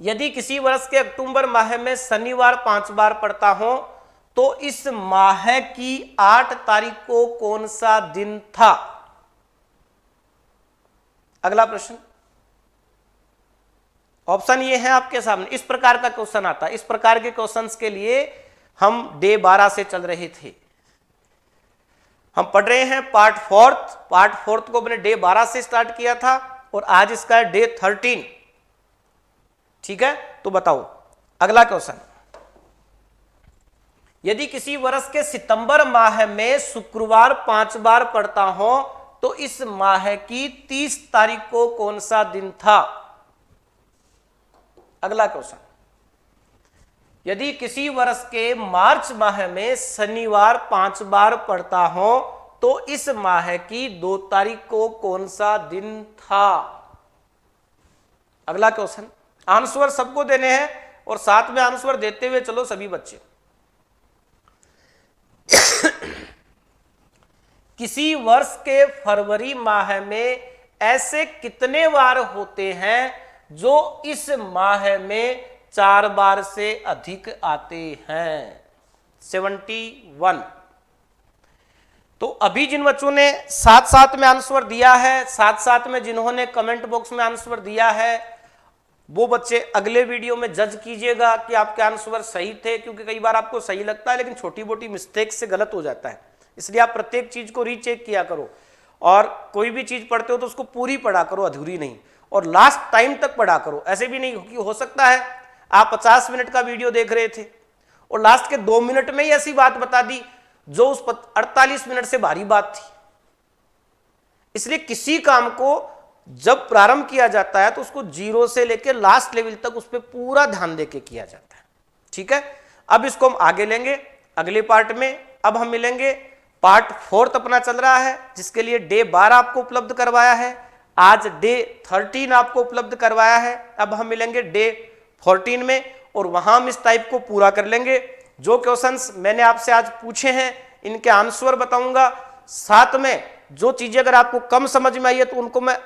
यदि किसी वर्ष के अक्टूबर माह में शनिवार 5 बार पड़ता हो तो इस माह की 8 तारीख को कौन सा दिन था? अगला प्रश्न, ऑप्शन ये है आपके सामने। इस प्रकार का क्वेश्चन आता है। इस प्रकार के क्वेश्चंस के लिए हम डे 12 से चल रहे थे। हम पढ़ रहे हैं पार्ट फोर्थ को मैंने डे 12 से स्टार्ट किया था, और आज इसका डे 13। ठीक है, तो बताओ अगला क्वेश्चन, यदि किसी वर्ष के सितंबर माह में शुक्रवार 5 बार पड़ता हो तो इस माह की 30 तारीख को कौन सा दिन था? अगला क्वेश्चन, यदि किसी वर्ष के मार्च माह में शनिवार 5 बार पड़ता हो तो इस माह की 2 तारीख को कौन सा दिन था? अगला क्वेश्चन, आंसर सबको देने हैं, और साथ में आंसर देते हुए चलो सभी बच्चे। किसी वर्ष के फरवरी माह में ऐसे कितने वार होते हैं जो इस माह में 4 बार से अधिक आते हैं? 71। तो अभी जिन बच्चों ने साथ साथ में आंसर दिया है, साथ साथ में जिन्होंने कमेंट बॉक्स में आंसर दिया है, वो बच्चे अगले वीडियो में जज कीजिएगा कि आपके आंसर सही थे। क्योंकि कई बार आपको सही लगता है लेकिन छोटी मोटी मिस्टेक से गलत हो जाता है, इसलिए आप प्रत्येक चीज को रीचेक किया करो, और कोई भी चीज पढ़ते हो तो उसको पूरी पढ़ा करो, अधूरी नहीं। और लास्ट टाइम तक पढ़ा करो। ऐसे भी नहीं कि हो सकता है आप 50 मिनट का वीडियो देख रहे थे और लास्ट के 2 मिनट में ही ऐसी बात बता दी जो उस 48 मिनट से भारी बात थी। इसलिए किसी काम को जब प्रारंभ किया जाता है तो उसको जीरो से लेकर लास्ट लेवल तक उस पर पूरा ध्यान देके किया जाता है। ठीक है, अब इसको हम आगे लेंगे अगले पार्ट में। अब हम मिलेंगे पार्ट 4 अपना चल रहा है, जिसके लिए डे 12 आपको उपलब्ध करवाया है, आज डे 13 आपको उपलब्ध करवाया है। अब हम मिलेंगे डे 14 में और वहां हम इस टाइप को पूरा कर लेंगे। जो क्वेश्चंस मैंने आपसे आज पूछे हैं इनके आंसर बताऊंगा, साथ में जो चीजें अगर आपको कम समझ में आई है तो उनको मैं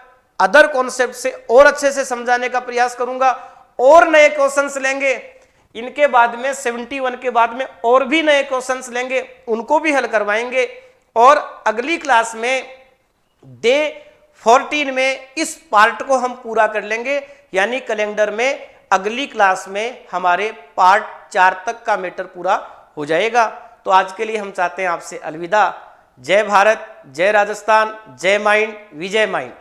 अदर कॉन्सेप्ट से और अच्छे से समझाने का प्रयास करूंगा और नए क्वेश्चंस लेंगे। इनके बाद में 71 के बाद में और भी नए क्वेश्चंस लेंगे, उनको भी हल करवाएंगे और अगली क्लास में डे 14 में इस पार्ट को हम पूरा कर लेंगे। यानी कैलेंडर में अगली क्लास में हमारे पार्ट 4 तक का मैटर पूरा हो जाएगा। तो आज के लिए हम चाहते हैं आपसे अलविदा। जय भारत, जय राजस्थान, जय माइंड, विजय माइंड।